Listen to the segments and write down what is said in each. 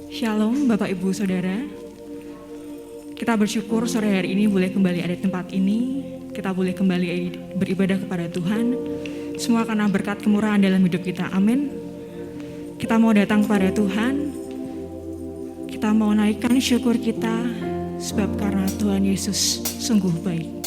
Shalom Bapak Ibu Saudara. Kita bersyukur sore hari ini boleh kembali ada di tempat ini. Kita boleh kembali beribadah kepada Tuhan. Semua karena berkat kemurahan dalam hidup kita. Amin. Kita mau datang kepada Tuhan. Kita mau naikkan syukur kita sebab karena Tuhan Yesus sungguh baik.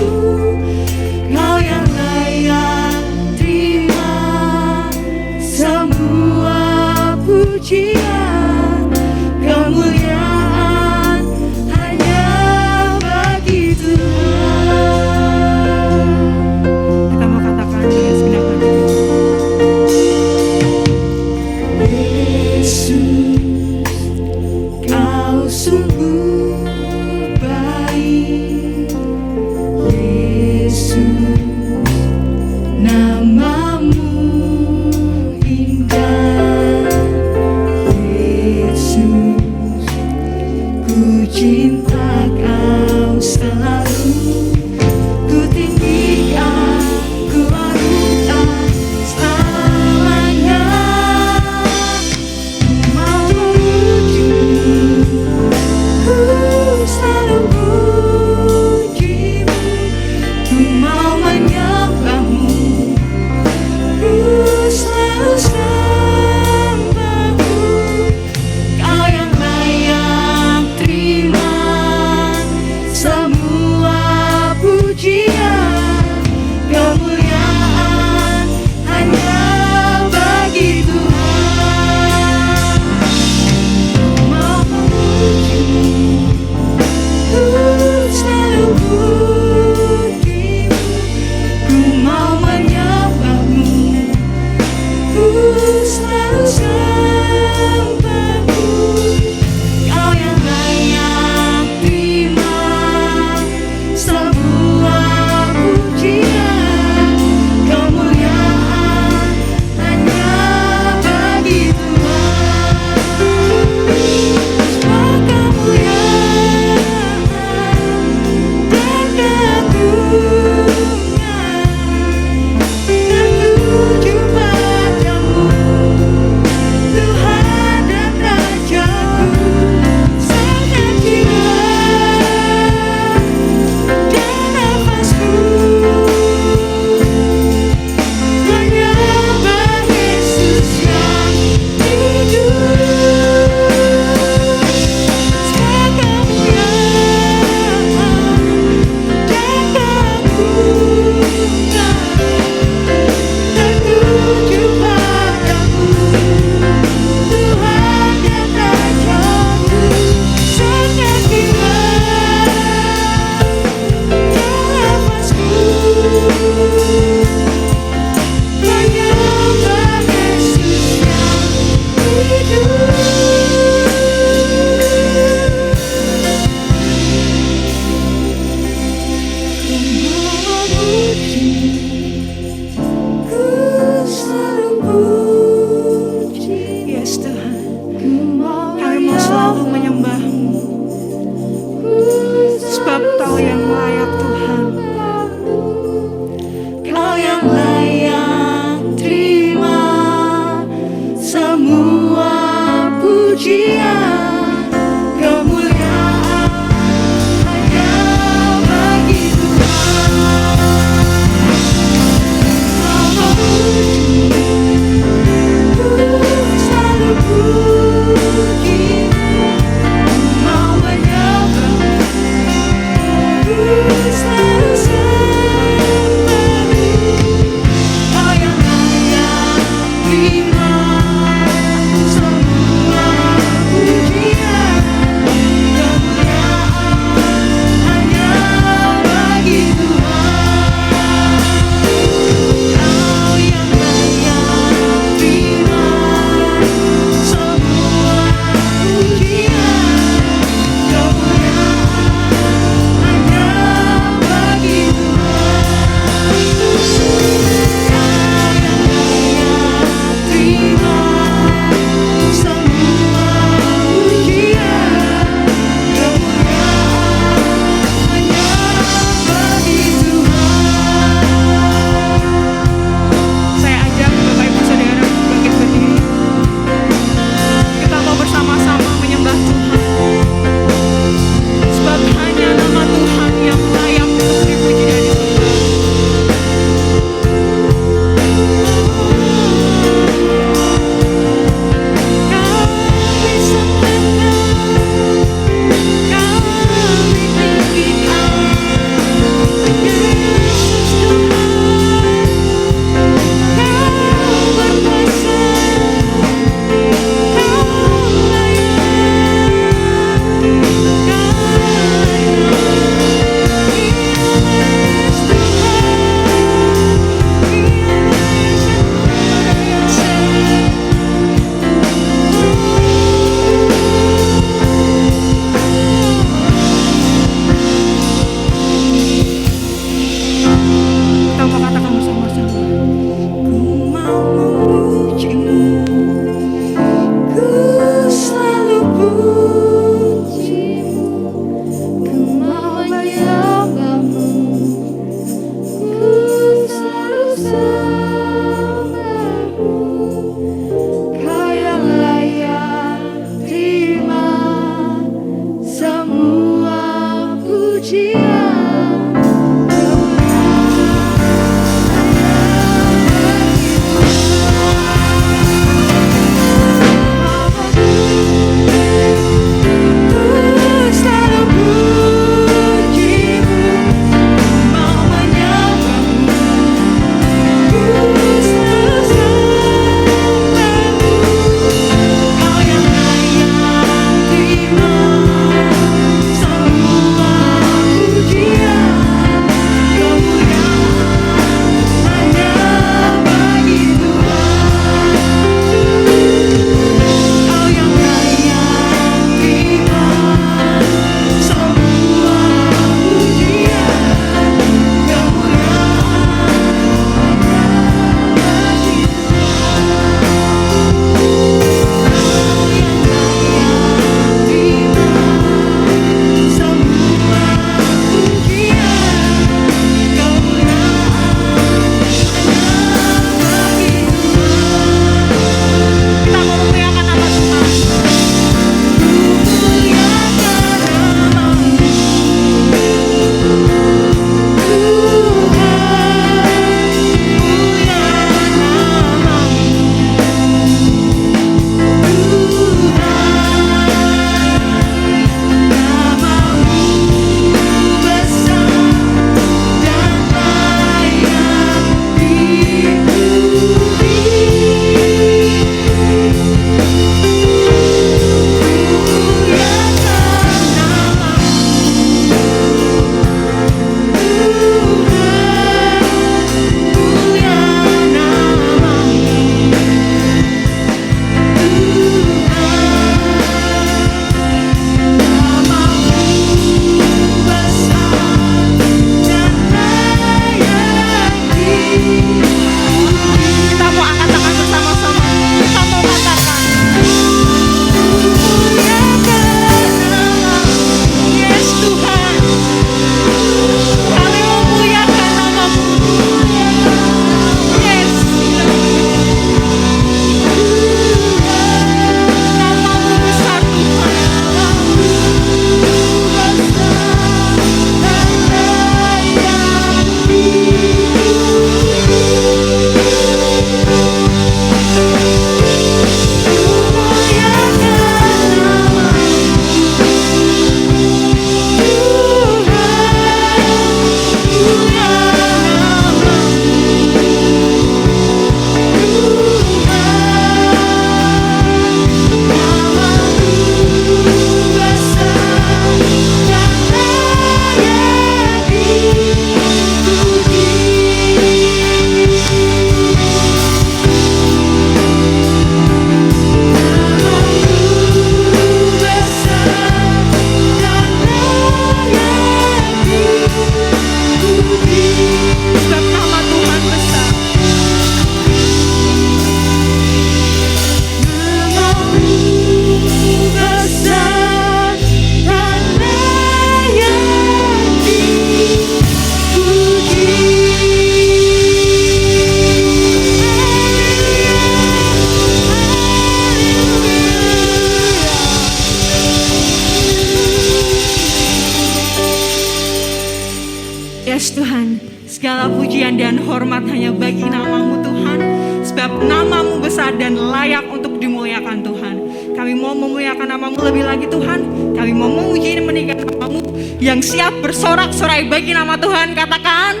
pujian dan hormat hanya bagi nama-Mu Tuhan, sebab nama-Mu besar dan layak untuk dimuliakan Tuhan. Kami mau memuliakan nama-Mu lebih lagi Tuhan. Kami mau memuji dan meninggikan nama-Mu yang siap bersorak-sorai bagi nama Tuhan. Katakan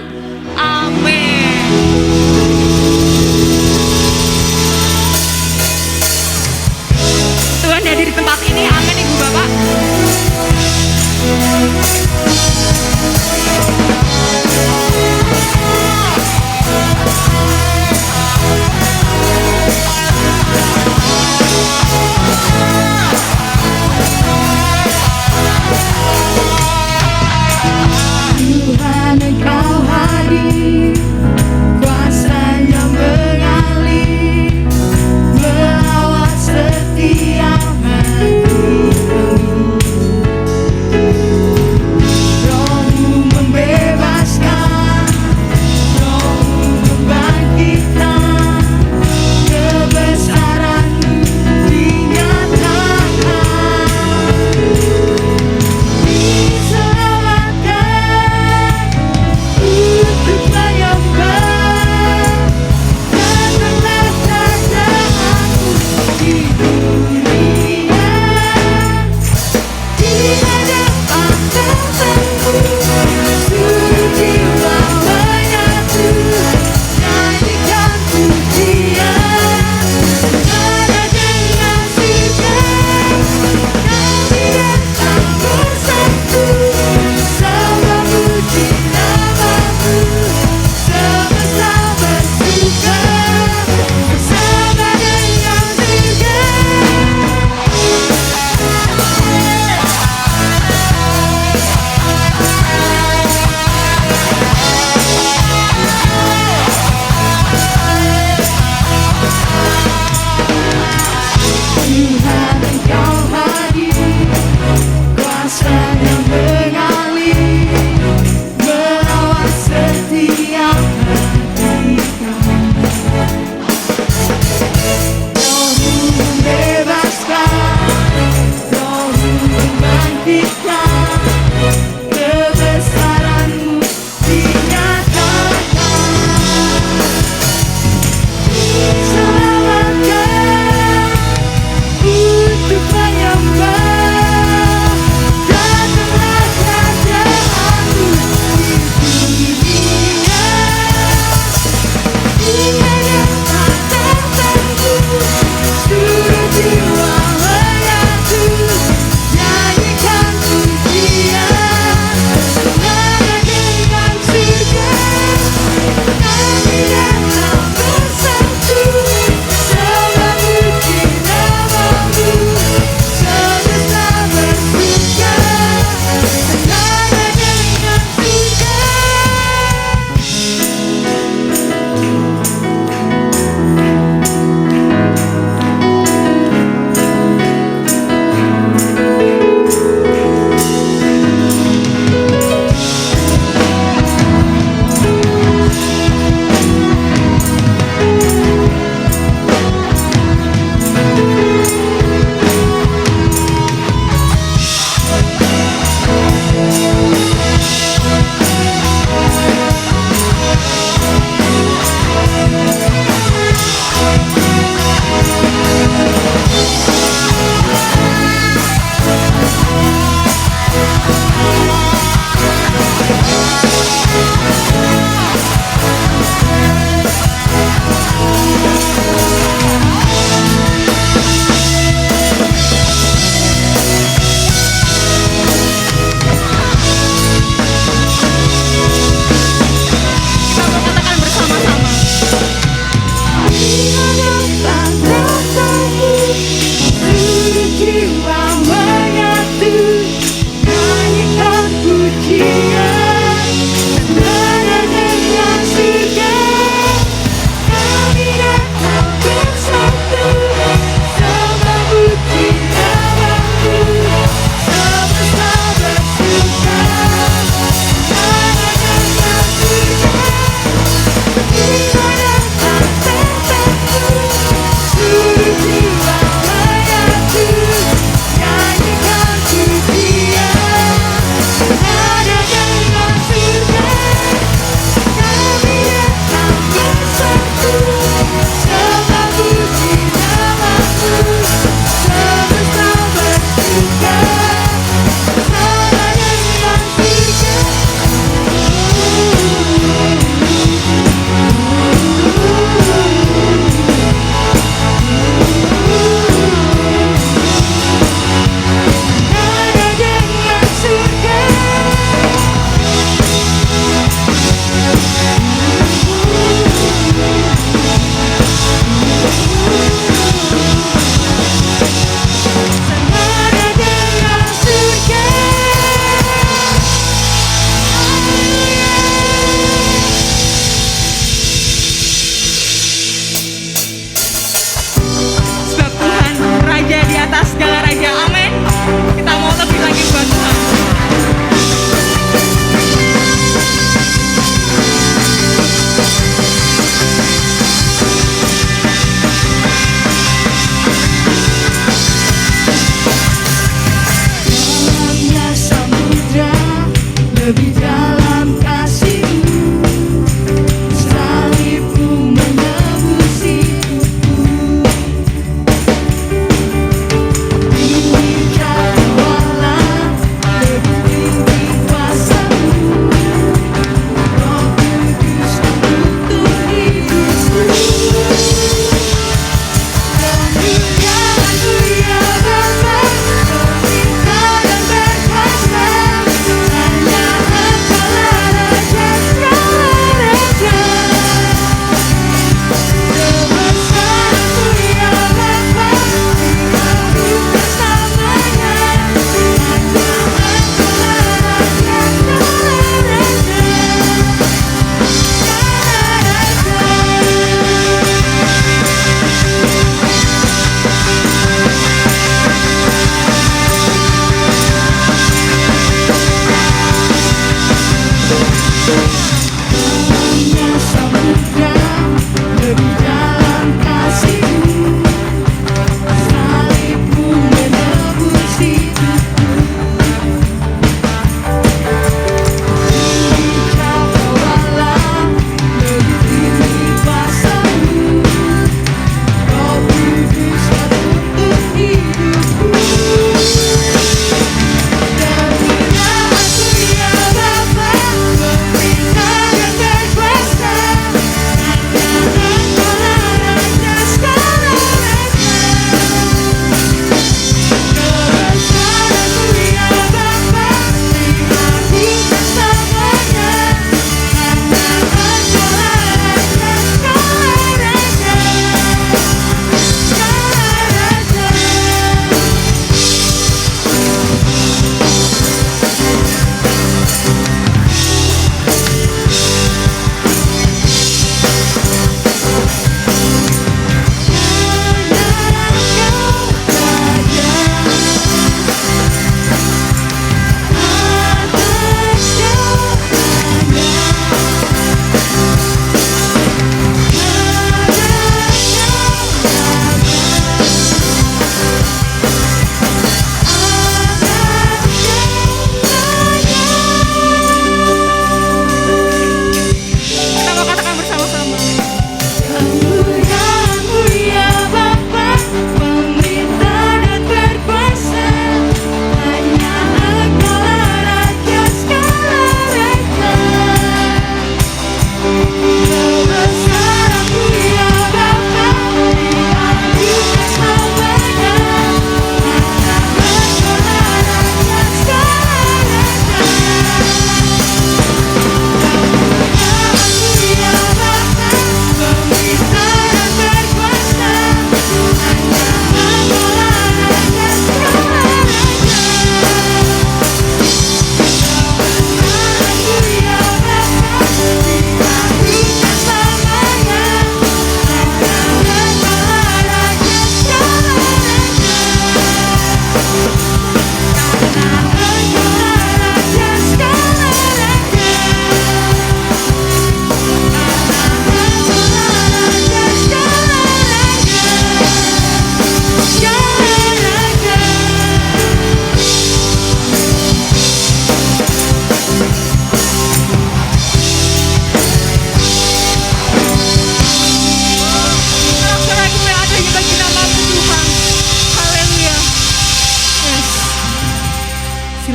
amin. Tuhan hadir di tempat ini, amin Ibu Bapak. Tuhan Engkau hadir, kuasa-Nya mengalir, melawat setiap hati kami. Roh-Mu membebaskan, Roh-Mu membangkitkan, kebesaran-Mu dinyatakan. Diselamatkan untuk menyembah, datanglah kerajaan-Mu di dunia. Di hadapan tahtmu, seluruh jiwa menyatu, nyanyikan pujian. Karena dengan sujud kami datang bersatu, sama puji nama-Mu, semesta bersuka bersama dengan Tuhan Engkau hadir, kuasa-Nya mengalir, melawat setiap hati kami. Roh-Mu membebaskan, Roh-Mu membangkitkan, kebesaran-Mu dinyatakan. Diselamatkan untuk menyembah, datanglah kerajaan-Mu di dunia.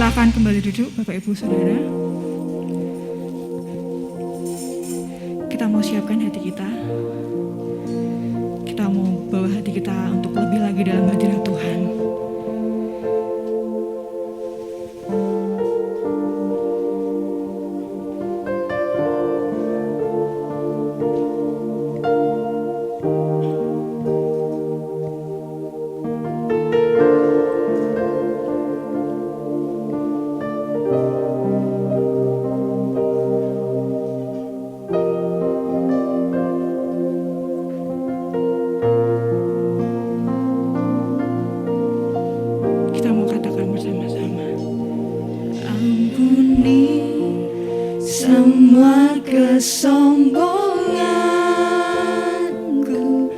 Silakan kembali duduk Bapak Ibu Saudara. Kita mau siapkan hati kita. Kita mau bawa hati kita untuk lebih lagi dalam hadirat Tuhan. Kita mau katakan bersama-sama. Ampuni semua kesombonganku,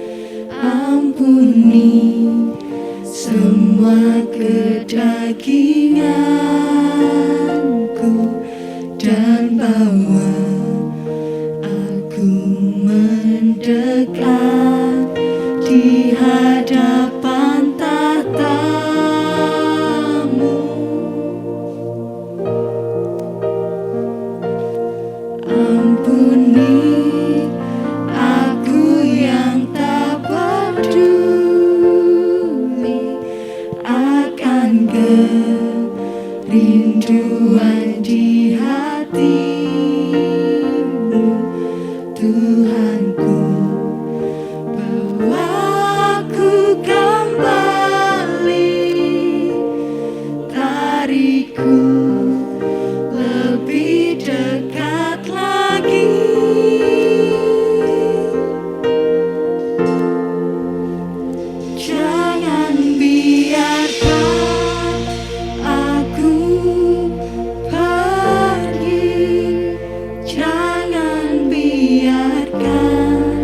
ampuni semua kedaginganku, dan bawa aku mendekat di hadapan tahta-Mu. Ampuni aku yang tak peduli akan kerinduan di hati-Mu, Tuhanku. Bawa aku kembali, tarikku lebih dekat lagi. Jangan biarkan aku pergi, jangan biarkan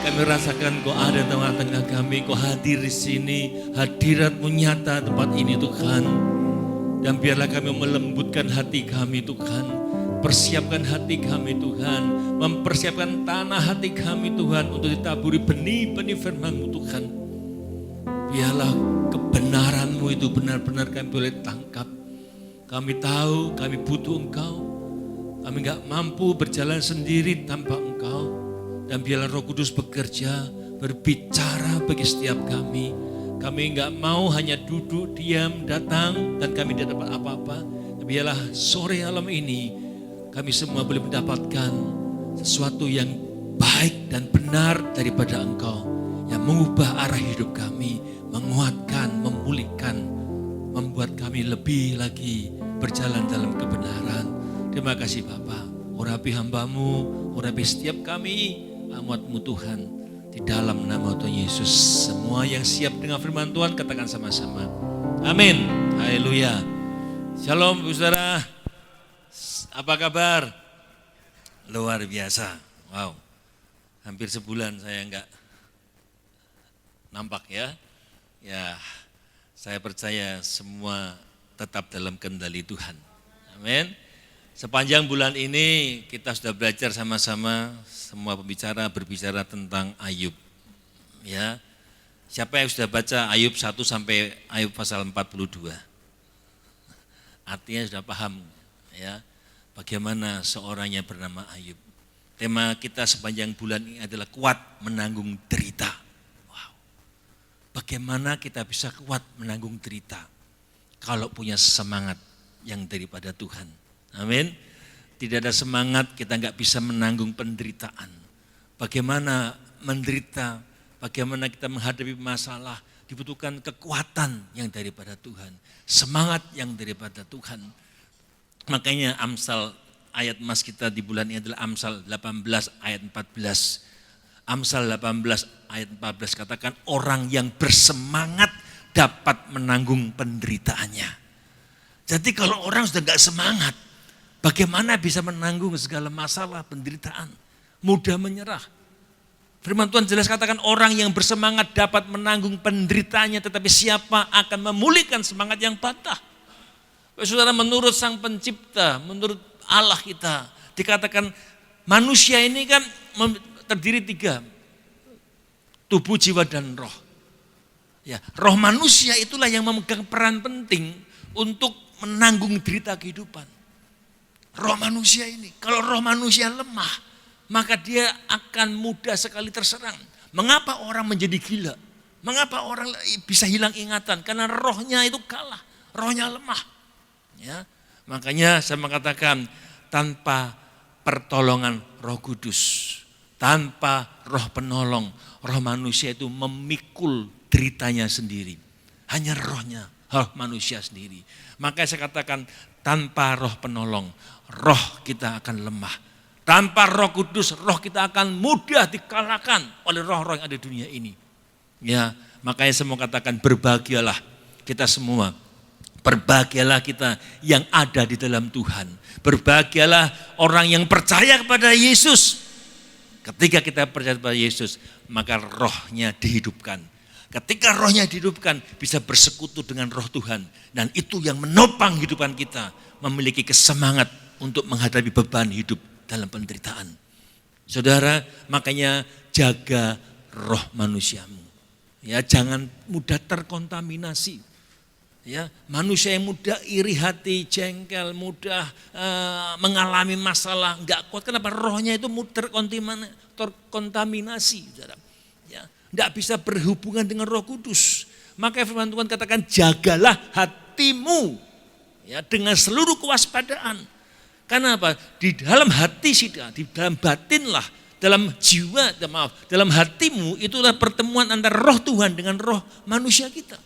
Kami rasakan Kau ada di tengah-tengah kami, Kau hadir di sini, hadirat-Mu nyata tempat ini Tuhan. Dan biarlah kami melembutkan hati kami Tuhan, persiapkan hati kami Tuhan, mempersiapkan tanah hati kami Tuhan untuk ditaburi benih-benih firman-Mu Tuhan. Biarlah kebenaran-Mu itu benar-benar kami boleh tangkap. Kami tahu kami butuh Engkau, kami gak mampu berjalan sendiri tanpa Engkau. Dan biarlah Roh Kudus bekerja, berbicara bagi setiap kami. Kami enggak mau hanya duduk, diam, datang, dan kami tidak dapat apa-apa. Biarlah sore malam ini, kami semua boleh mendapatkan sesuatu yang baik dan benar daripada Engkau. Yang mengubah arah hidup kami, menguatkan, memulihkan, membuat kami lebih lagi berjalan dalam kebenaran. Terima kasih Bapa. Urapi hamba-Mu, urapi setiap kami, amat-Mu Tuhan, di dalam nama Tuhan Yesus. Semua yang siap dengan firman Tuhan katakan sama-sama. Amin. Haleluya. Shalom saudara. Apa kabar? Luar biasa. Wow. Hampir sebulan saya enggak nampak ya. Ya, saya percaya semua tetap dalam kendali Tuhan. Amin. Sepanjang bulan ini kita sudah belajar sama-sama, semua pembicara berbicara tentang Ayub. Ya. Siapa yang sudah baca Ayub 1 sampai Ayub pasal 42? Artinya sudah paham ya, bagaimana seorang yang bernama Ayub. Tema kita sepanjang bulan ini adalah kuat menanggung derita. Wow. Bagaimana kita bisa kuat menanggung derita kalau punya semangat yang daripada Tuhan. Amin. Tidak ada semangat kita nggak bisa menanggung penderitaan. Bagaimana menderita, bagaimana kita menghadapi masalah, dibutuhkan kekuatan yang daripada Tuhan, semangat yang daripada Tuhan. Makanya Amsal, ayat emas kita di bulan ini adalah Amsal 18 ayat 14. Amsal 18 ayat 14 katakan orang yang bersemangat dapat menanggung penderitaannya. Jadi kalau orang sudah nggak semangat, bagaimana bisa menanggung segala masalah, penderitaan? Mudah menyerah. Firman Tuhan jelas katakan orang yang bersemangat dapat menanggung penderitaannya, tetapi siapa akan memulihkan semangat yang patah? Saudara, menurut Sang Pencipta, menurut Allah kita, dikatakan manusia ini kan terdiri 3, tubuh, jiwa, dan roh. Ya, roh manusia itulah yang memegang peran penting untuk menanggung derita kehidupan. Roh manusia ini, kalau roh manusia lemah, maka dia akan mudah sekali terserang. Mengapa orang menjadi gila? Mengapa orang bisa hilang ingatan? Karena rohnya itu kalah, rohnya lemah. Ya, makanya saya mengatakan tanpa pertolongan Roh Kudus, tanpa roh penolong, roh manusia itu memikul deritanya sendiri. Hanya rohnya, roh manusia sendiri. Makanya saya katakan tanpa roh penolong, roh kita akan lemah. Tanpa Roh Kudus, roh kita akan mudah dikalahkan oleh roh-roh yang ada di dunia ini. Ya, makanya saya mau katakan berbahagialah kita semua. Berbahagialah kita yang ada di dalam Tuhan. Berbahagialah orang yang percaya kepada Yesus. Ketika kita percaya kepada Yesus, maka rohnya dihidupkan. Ketika rohnya dihidupkan, bisa bersekutu dengan roh Tuhan. Dan itu yang menopang kehidupan kita, memiliki kesemangat untuk menghadapi beban hidup dalam penderitaan. Saudara, makanya jaga roh manusiamu. Ya, jangan mudah terkontaminasi. Ya, manusia yang mudah iri hati, jengkel, mudah mengalami masalah, enggak kuat. Kenapa? Rohnya itu mudah terkontaminasi. Ya, enggak bisa berhubungan dengan Roh Kudus. Maka firman Tuhan katakan jagalah hatimu ya dengan seluruh kewaspadaan. Karena apa? Di dalam hati kita, di dalam batinlah, dalam jiwa, dalam hatimu itulah pertemuan antara roh Tuhan dengan roh manusia kita.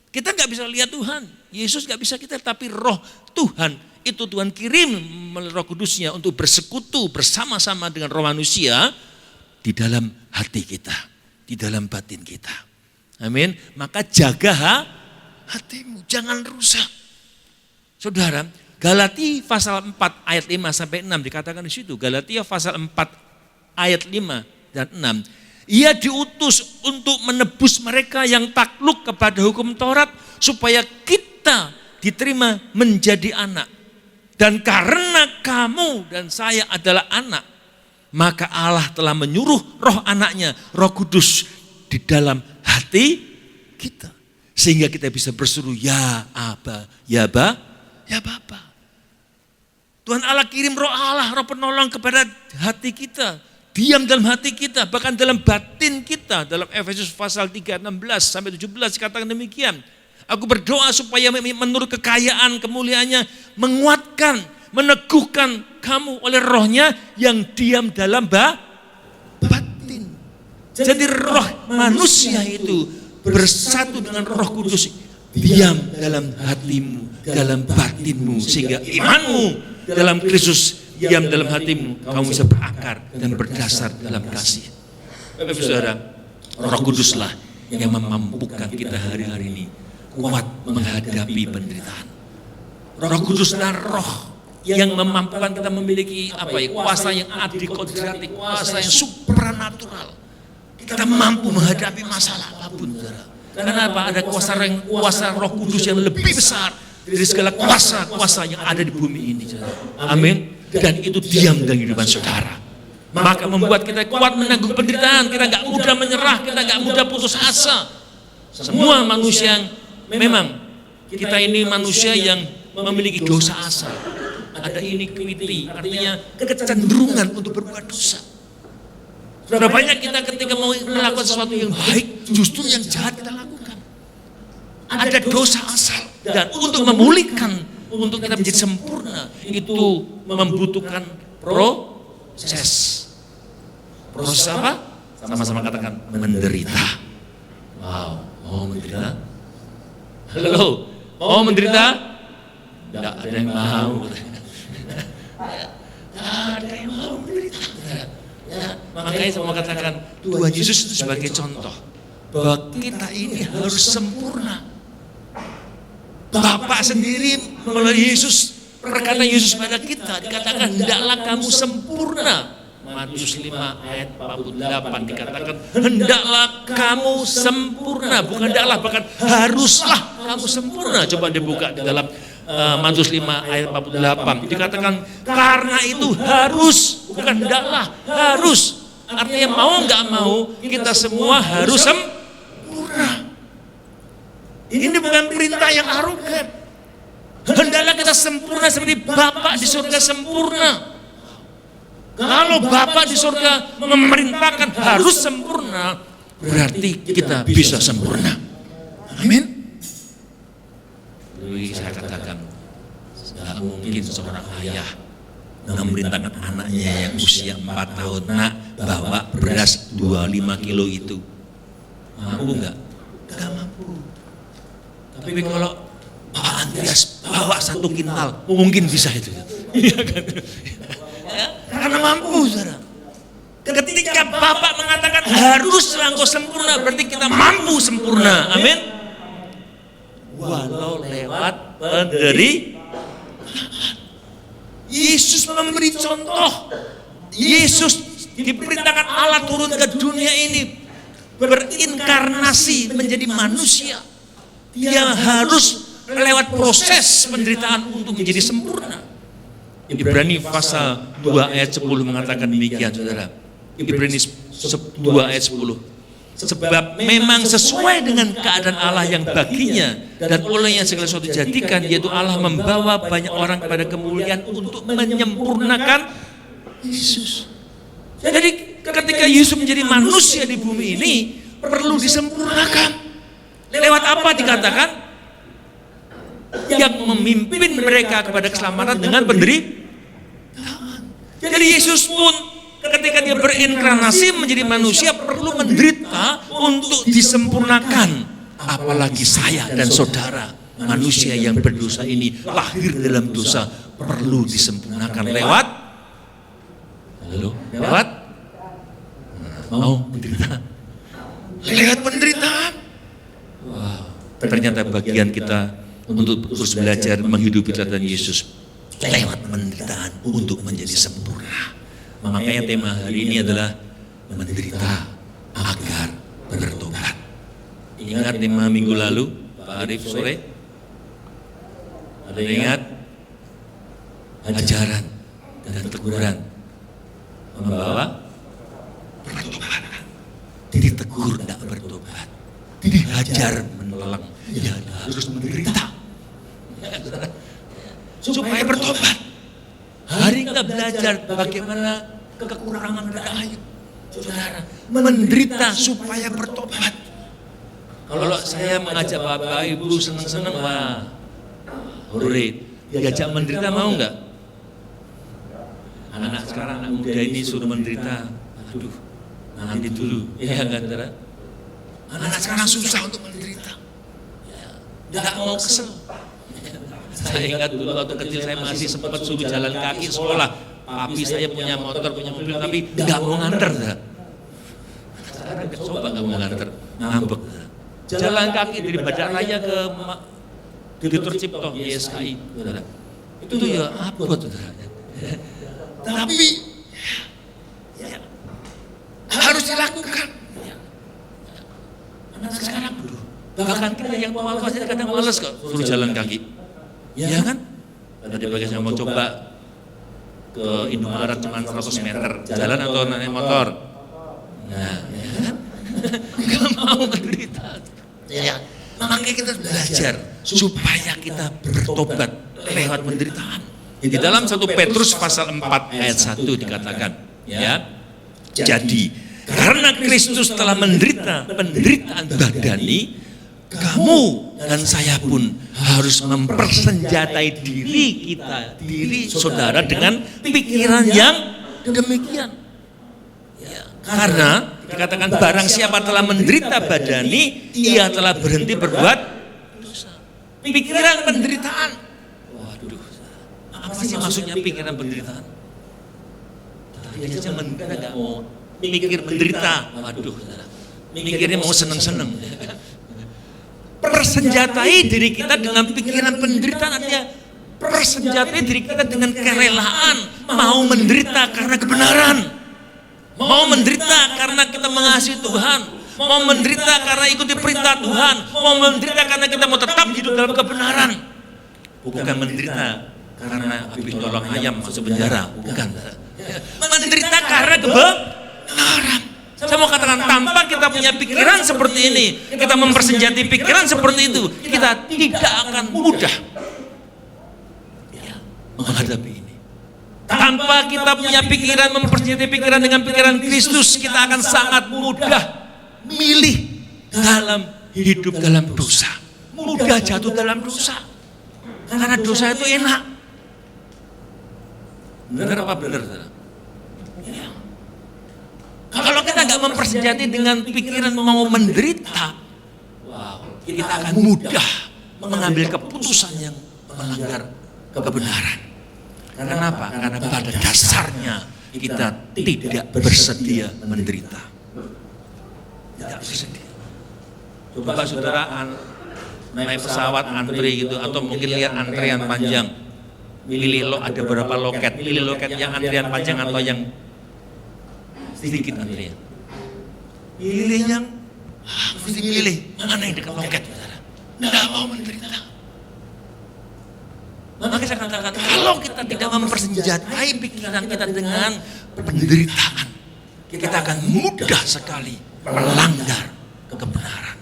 Kita nggak bisa lihat Tuhan, Yesus nggak bisa kita, tapi roh Tuhan itu Tuhan kirim melalui Roh Kudusnya untuk bersekutu bersama-sama dengan roh manusia di dalam hati kita, di dalam batin kita. Amin. Maka jaga hatimu, jangan rusak. Saudara, Galatia pasal 4 ayat 5 sampai 6 dikatakan di situ. Galatia pasal 4 ayat 5 dan 6. Ia diutus untuk menebus mereka yang takluk kepada hukum Taurat supaya kita diterima menjadi anak. Dan karena kamu dan saya adalah anak, maka Allah telah menyuruh roh anaknya, Roh Kudus di dalam hati kita. Sehingga kita bisa berseru, ya Aba, ya Bapa. Tuhan Allah kirim roh Allah, roh penolong kepada hati kita. Diam dalam hati kita, bahkan dalam batin kita. Dalam Efesus pasal 3, 16 sampai 17 dikatakan demikian. Aku berdoa supaya menurut kekayaan kemuliaannya menguatkan, meneguhkan kamu oleh rohnya yang diam dalam batin. Jadi roh manusia itu bersatu dengan Roh Kudus, diam dalam hatimu, dalam batinmu, sehingga imanmu dalam Kristus diam dalam hatimu, kamu bisa berakar dan berdasar dalam kasih. Bapak Saudara, Roh Kuduslah yang memampukan kita hari-hari ini kuat menghadapi penderitaan. Roh Kuduslah roh yang memampukan kita memiliki kuasa yang adikodratik, kuasa yang supranatural. Kita mampu menghadapi masalah apapun, saudara. Kenapa? Ada kuasa Roh Kudus yang lebih besar dari segala kuasa-kuasa yang ada di bumi ini, saudara. Amin. Dan itu diam dalam kehidupan saudara. Maka membuat kita kuat menanggung penderitaan. Kita gak mudah menyerah, kita gak mudah putus asa. Semua manusia yang memang kita ini manusia yang memiliki dosa asal. Ada iniquity, artinya kecenderungan untuk berbuat dosa. Sudah banyak kita ketika mau melakukan sesuatu yang baik, justru yang jahat kita lakukan. Ada dosa asal. Dan untuk memulihkan, untuk kita menjadi sempurna, itu membutuhkan proses. Proses apa? Sama-sama katakan, menderita. Wow, mau menderita? Halo, mau menderita? Tidak ada yang mau. Tidak ada yang mau menderita. Ya, makanya saya mau katakan, Tuhan Yesus itu sebagai contoh bahwa kita ini harus sempurna. Bapak sendiri melalui Yesus, perkataan Yesus pada kita dikatakan, hendaklah kamu sempurna. Matius 5 ayat 48 dikatakan, hendaklah kamu sempurna, bukan hendaklah, bahkan haruslah kamu sempurna. Coba dibuka di dalam Matius 5 ayat 48 dikatakan, karena itu harus, bukan hendaklah, harus. Artinya mau nggak mau, kita semua harus sempurna. Ini bukan perintah yang arogan. Hendaklah kita sempurna seperti Bapa di surga sempurna. Kalau Bapa di surga memerintahkan harus sempurna, berarti kita bisa sempurna. Amin. Lalu saya katakan, tidak mungkin seorang ayah memerintahkan anaknya yang usia 4 tahun, nak bawa beras 25 kilo itu. Mampu enggak? Enggak mampu. Tapi kalau Pak Andreas bawa 1 kintal, mungkin bisa itu. Iya kan? Karena mampu, saudara. Ketika Bapak mengatakan harus engkau sempurna, berarti kita mampu sempurna. Amin. Walau lewat penderitaan. Yesus memberi contoh. Yesus diperintahkan Allah turun ke dunia ini, berinkarnasi menjadi manusia. Dia harus lewat proses penderitaan untuk menjadi sempurna. Ibrani pasal 2 ayat 10 mengatakan demikian, saudara. Ibrani 2 ayat 10. Sebab memang sesuai dengan keadaan Allah yang baginya dan olehnya segala sesuatu dijadikan, yaitu Allah membawa banyak orang kepada kemuliaan untuk menyempurnakan Yesus. Jadi ketika Yesus menjadi manusia di bumi ini perlu disempurnakan. Lewat apa dikatakan? Yang memimpin mereka kepada keselamatan dengan penderitaan. Jadi Yesus pun ketika dia berinkarnasi menjadi manusia perlu menderita untuk disempurnakan. Apalagi saya dan saudara, manusia yang berdosa ini lahir dalam dosa, perlu disempurnakan lewat mau menderita. Lewat penderitaan. Wow, ternyata bagian kita untuk terus belajar menghidupi teladan Yesus lewat penderitaan untuk menjadi sempurna. Makanya tema hari ini adalah menderita agar bertobat. Ingat 5 minggu lalu, Pak Arif sore, ada ingat ajaran dan teguran membawa pertobatan. Ditegur tidak bertobat, dihajar menelang, ya harus menderita supaya bertobat. Hari kita belajar bagaimana kekurangan rakyat, saudara, menderita supaya bertobat. Kalau saya mengajak Bapak Ibu senang-senang, wah, hore, diajak menderita mau enggak? Anak-anak sekarang, anak muda ini suruh menderita, aduh, nanti dulu, ya kan, saudara? Anak-anak sekarang susah untuk menderita, nggak mau kesel. Saya ingat dulu waktu kecil saya masih sempat suruh jalan kaki sekolah. Papi saya punya motor, punya mobil, tapi nggak mau nganter. Sekarang coba nggak mau nganter, ngambek. Jalan kaki dari Badak Raya ke Direktur Cipto, YSKI. Itu ya abot, saudara. Tapi ya, harus dilakukan. Anak sekarang dulu, bahkan kita yang tua-tua saja kadang malas kok suruh jalan kaki. Ya kan? Tadi pagi saya mau coba ke Indomaret cuma 100 meter, jalan atau naik motor. Nah, ya kan? Gak mau menderita. Ya, makanya kita belajar supaya kita bertobat lewat penderitaan. Di dalam 1 Petrus pasal 4 ayat 1 dikatakan, ya. Jadi, karena Kristus telah menderita penderitaan badani, kamu dan saya pun harus mempersenjatai diri saudara dengan pikiran yang demikian. Ya, karena dikatakan barang siapa telah menderita badani, ia telah berhenti berbuat dosa. Pikiran penderitaan. Waduh, apa sih maksudnya pikiran penderitaan? Tadi aja menderita nggak mau mikir menderita. Waduh, mikirnya mau seneng-seneng. Persenjatai diri kita dengan pikiran penderitaan, artinya persenjatai diri kita dengan kerelaan, mau menderita karena kebenaran, mau menderita karena kita mengasihi Tuhan, mau menderita karena ikuti perintah Tuhan, mau menderita karena kita mau tetap hidup dalam kebenaran, bukan menderita karena habis tolong ayam masuk penjara, bukan. Menderita karena kebenaran. Saya mau katakan, tanpa kita punya pikiran seperti ini, kita mempersenjatai pikiran seperti itu, kita tidak akan mudah menghadapi ini. Tanpa kita punya pikiran, mempersenjatai pikiran dengan pikiran Kristus, kita akan sangat mudah milih dalam hidup dalam dosa, mudah jatuh dalam dosa, karena dosa itu enak. Benar apa benar? Kalau kita nggak mempersenjatai dengan pikiran mau menderita, wow, kita akan mudah mengambil keputusan yang melanggar kebenaran. Karena apa? Karena pada dasarnya kita tidak bersedia menderita. Tidak bersedia. Coba saudara naik pesawat antri gitu, atau mungkin lihat antrean panjang. Pilih ada berapa loket, pilih loket yang antrian panjang atau yang sedikit antrian. Pilih yang mesti pilih mana yang dekat loket. Nggak mau menderita. Maka saya katakan, kalau kita tidak mempersenjatai pikiran kita dengan penderitaan, kita akan mudah sekali melanggar kebenaran.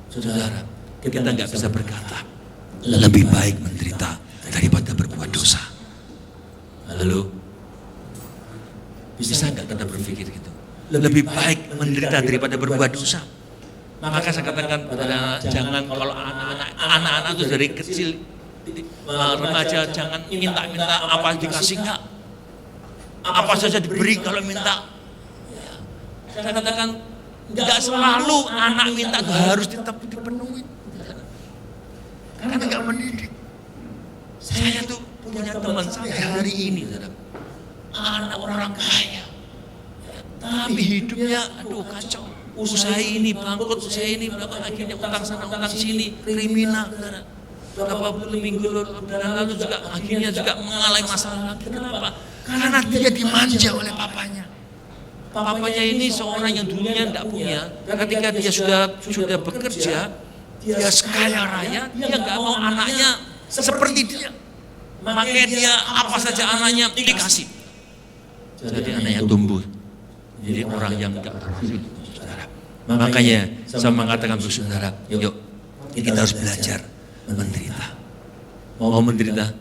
Saudara, kita nggak bisa berkata lebih baik menderita daripada berbuat dosa. Halo, bisa nggak kita berpikir gitu? Lebih baik menderita daripada berbuat dosa. Maka saya katakan pada jangan, kalau anak-anak itu dari kecil, remaja, jangan minta-minta apa dikasih enggak, apa saja diberi kalau minta. Saya katakan enggak selalu anak minta harus dipenuhi, karena enggak mendidik. Saya tuh punya teman sampai hari ini, anak orang kaya, tapi hidupnya aduh kacau. Usaha ini bangkrut, usaha ini bangkrut, akhirnya utang sana utang sini, kriminal. Beberapa minggu lalu juga akhirnya juga mengalami masalah lagi. Kenapa? Karena dia dimanja oleh papanya. papanya ini seorang yang dulunya tidak punya, ketika dia sudah bekerja, dia sekaya raya, dia nggak mau anaknya seperti dia. Makanya dia apa saja anaknya dikasih. Jadi anaknya tumbuh jadi orang yang enggak berhasil, saudara. Makanya saya mengatakan untuk saudara, yuk kita harus belajar menderita. Mau menderita?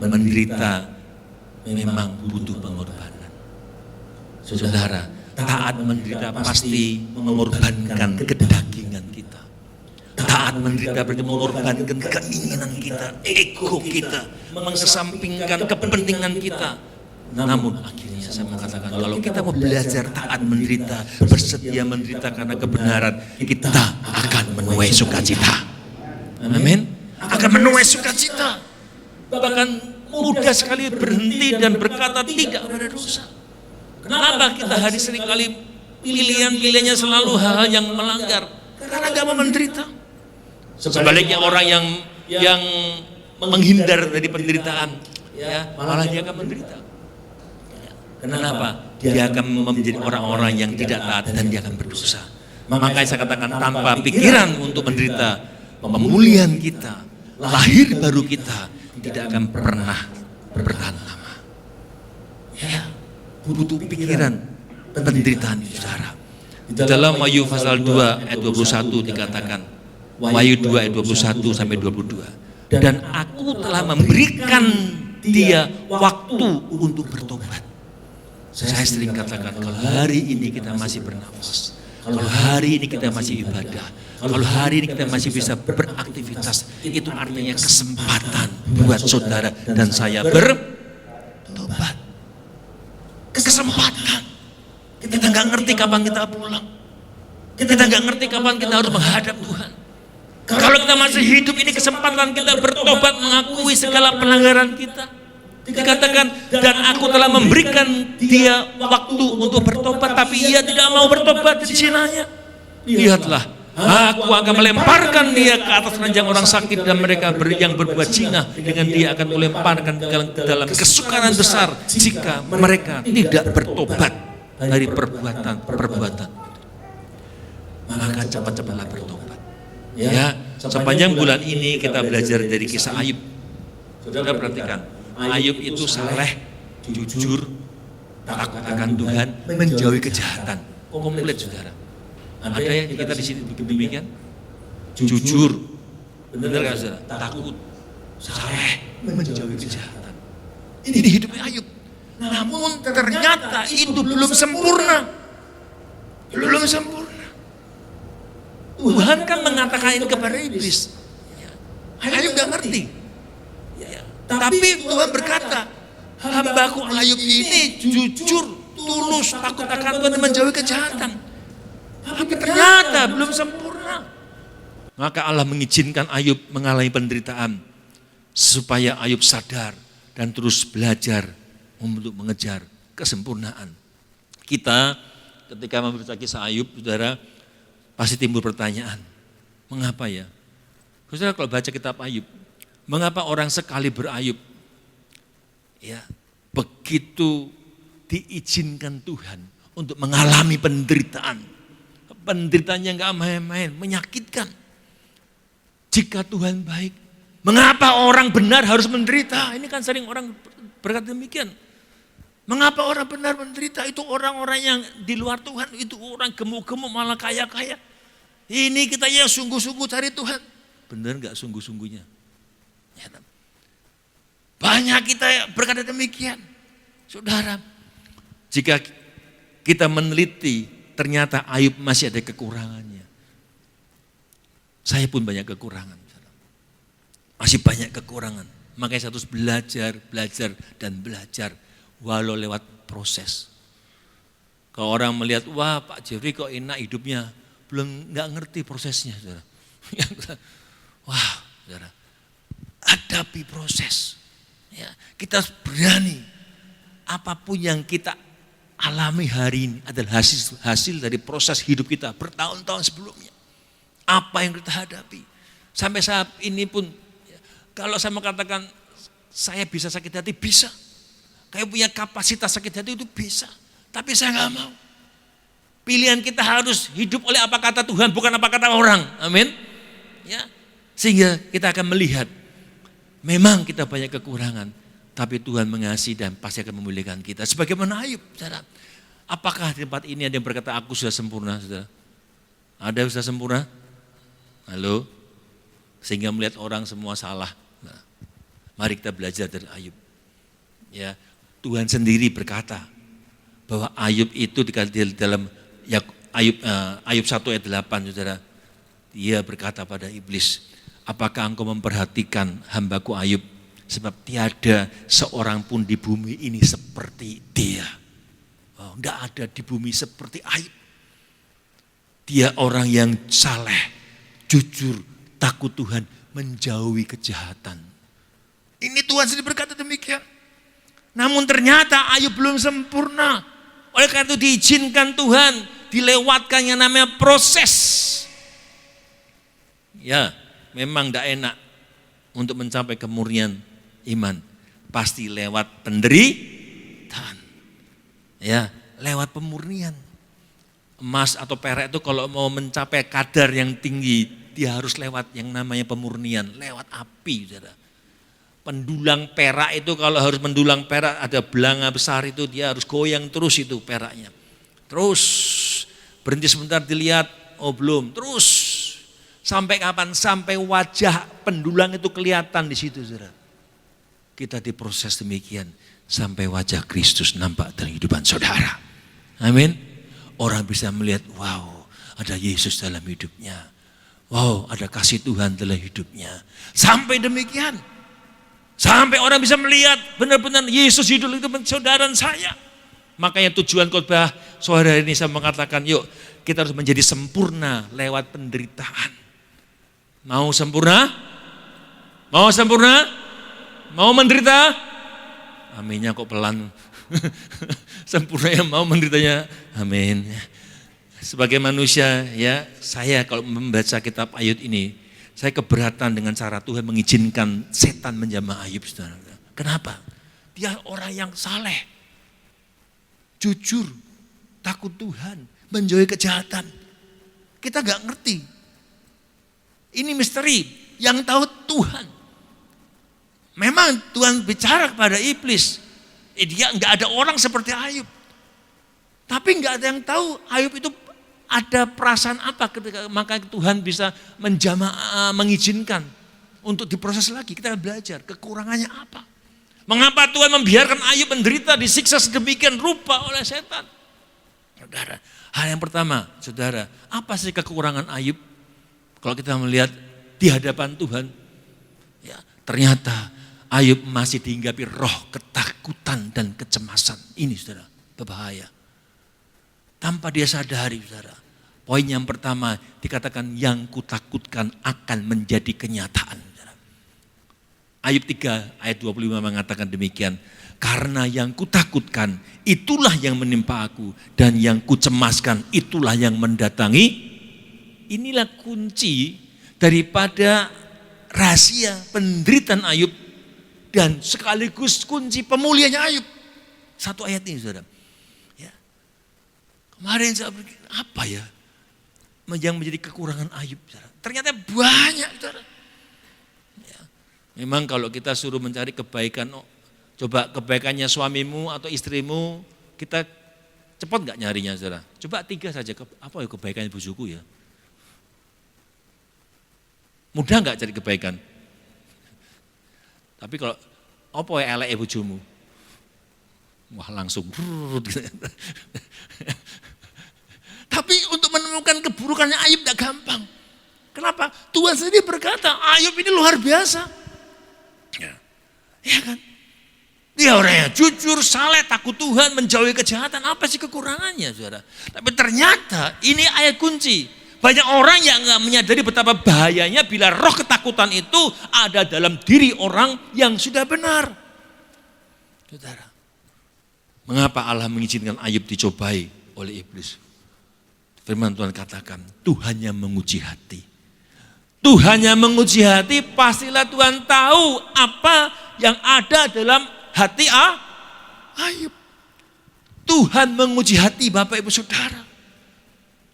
Menderita memang butuh pengorbanan. Saudara, taat menderita pasti mengorbankan kedagingan kita. Taat menderita berarti mengorbankan keinginan kita, ego kita, mengesampingkan kepentingan kita. Namun akhirnya saya mengatakan kalau kita mau belajar taat menderita, bersedia menderita karena kebenaran, kita akan menuai sukacita. Amin. Akan menuai sukacita. Bahkan mudah sekali berhenti dan berkata tidak pada dosa. Kenapa kita hari sering kali pilihannya selalu hal-hal yang melanggar? Karena gak mau menderita. Sebaliknya orang yang menghindar dari penderitaan, ya malah dia akan menderita. Kenapa? Dia akan menjadi orang-orang yang tidak taat dan dia akan berdosa. Makanya saya katakan tanpa pikiran untuk menderita, pemulihan kita, lahir baru kita tidak akan pernah bertahan lama. Ya, butuh pikiran penderitaan saudara. Di dalam Wahyu pasal 2 ayat 21 dikatakan, Wahyu 2 ayat 21 sampai 22. Dan aku telah memberikan dia waktu untuk bertobat. Saya sering katakan kalau hari ini kita masih bernafas, kalau hari ini kita masih ibadah, kalau hari ini kita masih bisa beraktivitas, itu artinya kesempatan buat saudara dan saya bertobat. Kesempatan. Kita nggak ngerti kapan kita pulang. Kita nggak ngerti kapan kita harus menghadap Tuhan. Kalau kita masih hidup, ini kesempatan kita bertobat, mengakui segala pelanggaran kita. Dikatakan, dan aku telah memberikan dia waktu untuk bertobat, tapi ia tidak mau bertobat di zinanya. Lihatlah, aku akan melemparkan dia ke atas ranjang orang sakit, dan mereka yang berbuat zina dengan dia akan melemparkan ke dalam kesukaran besar jika mereka tidak bertobat dari perbuatan. Maka cepat-cepatlah bertobat. Ya, sepanjang bulan ini kita belajar dari kisah Ayub. Saudara perhatikan, Ayub itu saleh, jujur, takut akan Tuhan, menjauhi kejahatan. Komplit saudara. Ada yang kita di sini demikian? Jujur, benar nggak saudara? Takut, saleh, menjauhi kejahatan. Ini hidupnya Ayub. Namun ternyata itu belum sempurna. Belum sempurna. Tuhan kan mengatakan ini kepada iblis. Ayub nggak ngerti. Tapi Tuhan berkata, hambaku Ayub ini jujur, tulus, takut akan Tuhan dan menjauhi kejahatan. Tapi ternyata belum sempurna. Maka Allah mengizinkan Ayub mengalami penderitaan supaya Ayub sadar dan terus belajar untuk mengejar kesempurnaan. Kita ketika membaca kisah Ayub, saudara, pasti timbul pertanyaan, mengapa ya? Saudara kalau baca kitab Ayub, mengapa orang sekali berayub, ya begitu diizinkan Tuhan untuk mengalami penderitaan, penderitaannya nggak main-main, menyakitkan. Jika Tuhan baik, mengapa orang benar harus menderita? Ini kan sering orang berkata demikian. Mengapa orang benar menderita? Itu orang-orang yang di luar Tuhan, itu orang gemuk-gemuk malah kaya-kaya. Ini kita yang sungguh-sungguh cari Tuhan. Benar nggak sungguh-sungguhnya? Banyak kita berkata demikian. Saudara, jika kita meneliti, ternyata Ayub masih ada kekurangannya. Saya pun banyak kekurangan. Masih banyak kekurangan. Makanya saya terus belajar dan belajar. Walau lewat proses. Kalau orang melihat, wah Pak Jeffrey kok enak hidupnya. Belum nggak ngerti prosesnya. Saudara. Wah, saudara. Hadapi proses. Ya, kita berani. Apapun yang kita alami hari ini adalah hasil dari proses hidup kita bertahun-tahun sebelumnya. Apa yang kita hadapi. Sampai saat ini pun, kalau saya mengatakan saya bisa sakit hati, bisa. Kayak punya kapasitas sakit hati itu bisa. Tapi saya nggak mau. Pilihan kita harus hidup oleh apa kata Tuhan, bukan apa kata orang. Amin. Ya, sehingga kita akan melihat, memang kita banyak kekurangan, tapi Tuhan mengasihi dan pasti akan memulihkan kita. Sebagaimana Ayub, saudara. Apakah di tempat ini ada yang berkata, aku sudah sempurna, saudara? Ada yang sudah sempurna? Halo? Sehingga melihat orang semua salah. Nah, mari kita belajar dari Ayub. Ya, Tuhan sendiri berkata bahwa Ayub itu di dalam Ayub 1 ayat 8, saudara. Dia berkata pada iblis, apakah engkau memperhatikan hambaku Ayub? Sebab tiada seorang pun di bumi ini seperti dia. Oh, enggak ada di bumi seperti Ayub. Dia orang yang saleh, jujur, takut Tuhan, menjauhi kejahatan. Ini Tuhan sendiri berkata demikian. Namun ternyata Ayub belum sempurna. Oleh karena itu diizinkan Tuhan, dilewatkan yang namanya proses. Ya, memang tidak enak untuk mencapai kemurnian iman. Pasti lewat penderitaan. Ya, lewat pemurnian. Emas atau perak itu kalau mau mencapai kadar yang tinggi, dia harus lewat yang namanya pemurnian, lewat api, saudara. Pendulang perak itu kalau harus mendulang perak ada belanga besar itu dia harus goyang terus itu peraknya. Terus berhenti sebentar dilihat, oh belum, terus sampai kapan? Sampai wajah pendulang itu kelihatan di situ, saudara. Kita diproses demikian sampai wajah Kristus nampak dalam kehidupan saudara. Amin. Orang bisa melihat, wow, ada Yesus dalam hidupnya. Wow, ada kasih Tuhan dalam hidupnya. Sampai demikian. Sampai orang bisa melihat benar-benar Yesus hidup itu saudara saya. Makanya tujuan khotbah sore hari ini saya mengatakan, yuk kita harus menjadi sempurna lewat penderitaan. Mau sempurna? Mau sempurna? Mau menderita? Aminnya kok pelan. Sempurna yang mau menderitanya. Amin. Sebagai manusia ya, saya kalau membaca kitab Ayub ini, saya keberatan dengan cara Tuhan mengizinkan setan menjamah Ayub, saudara. Kenapa? Dia orang yang saleh, jujur, takut Tuhan, menjauhi kejahatan. Kita gak ngerti. Ini misteri yang tahu Tuhan. Memang Tuhan bicara kepada iblis. Dia gak ada orang seperti Ayub. Tapi gak ada yang tahu Ayub itu ada perasaan apa ketika maka Tuhan bisa mengizinkan untuk diproses lagi. Kita belajar kekurangannya apa. Mengapa Tuhan membiarkan Ayub menderita, disiksa sedemikian rupa oleh setan. Saudara, hal yang pertama, saudara, apa sih kekurangan Ayub? Kalau kita melihat di hadapan Tuhan, ya, ternyata Ayub masih dihinggapi roh ketakutan dan kecemasan. Ini saudara, berbahaya. Tanpa dia sadari, saudara. Poin yang pertama dikatakan yang kutakutkan akan menjadi kenyataan. Saudara. Ayub 3 ayat 25 mengatakan demikian. Karena yang kutakutkan itulah yang menimpa aku. Dan yang kucemaskan itulah yang mendatangi. Inilah kunci daripada rahasia penderitaan Ayub. Dan sekaligus kunci pemulihannya Ayub. Satu ayat ini saudara. Kemarin saya berpikir, apa ya yang menjadi kekurangan Ayub? Saudara? Ternyata banyak. Saudara. Ya. Memang kalau kita suruh mencari kebaikan, coba kebaikannya suamimu atau istrimu, kita cepat gak nyarinya saudara? Coba 3 saja, apa ya kebaikannya bujuku ya? Mudah gak cari kebaikan? Tapi kalau, apa ya elek bujumu? Wah langsung. Tapi untuk menemukan keburukannya Ayub tidak gampang. Kenapa? Tuhan sendiri berkata, Ayub ini luar biasa. Ya kan? Dia orang yang jujur, saleh, takut Tuhan, menjauhi kejahatan. Apa sih kekurangannya, saudara? Tapi ternyata ini ayat kunci. Banyak orang yang nggak menyadari betapa bahayanya bila roh ketakutan itu ada dalam diri orang yang sudah benar. Saudara, mengapa Allah mengizinkan Ayub dicobai oleh iblis? Firman Tuhan katakan, Tuhan yang menguji hati. Tuhan yang menguji hati, pastilah Tuhan tahu apa yang ada dalam hati Ayub. Tuhan menguji hati Bapak Ibu Saudara.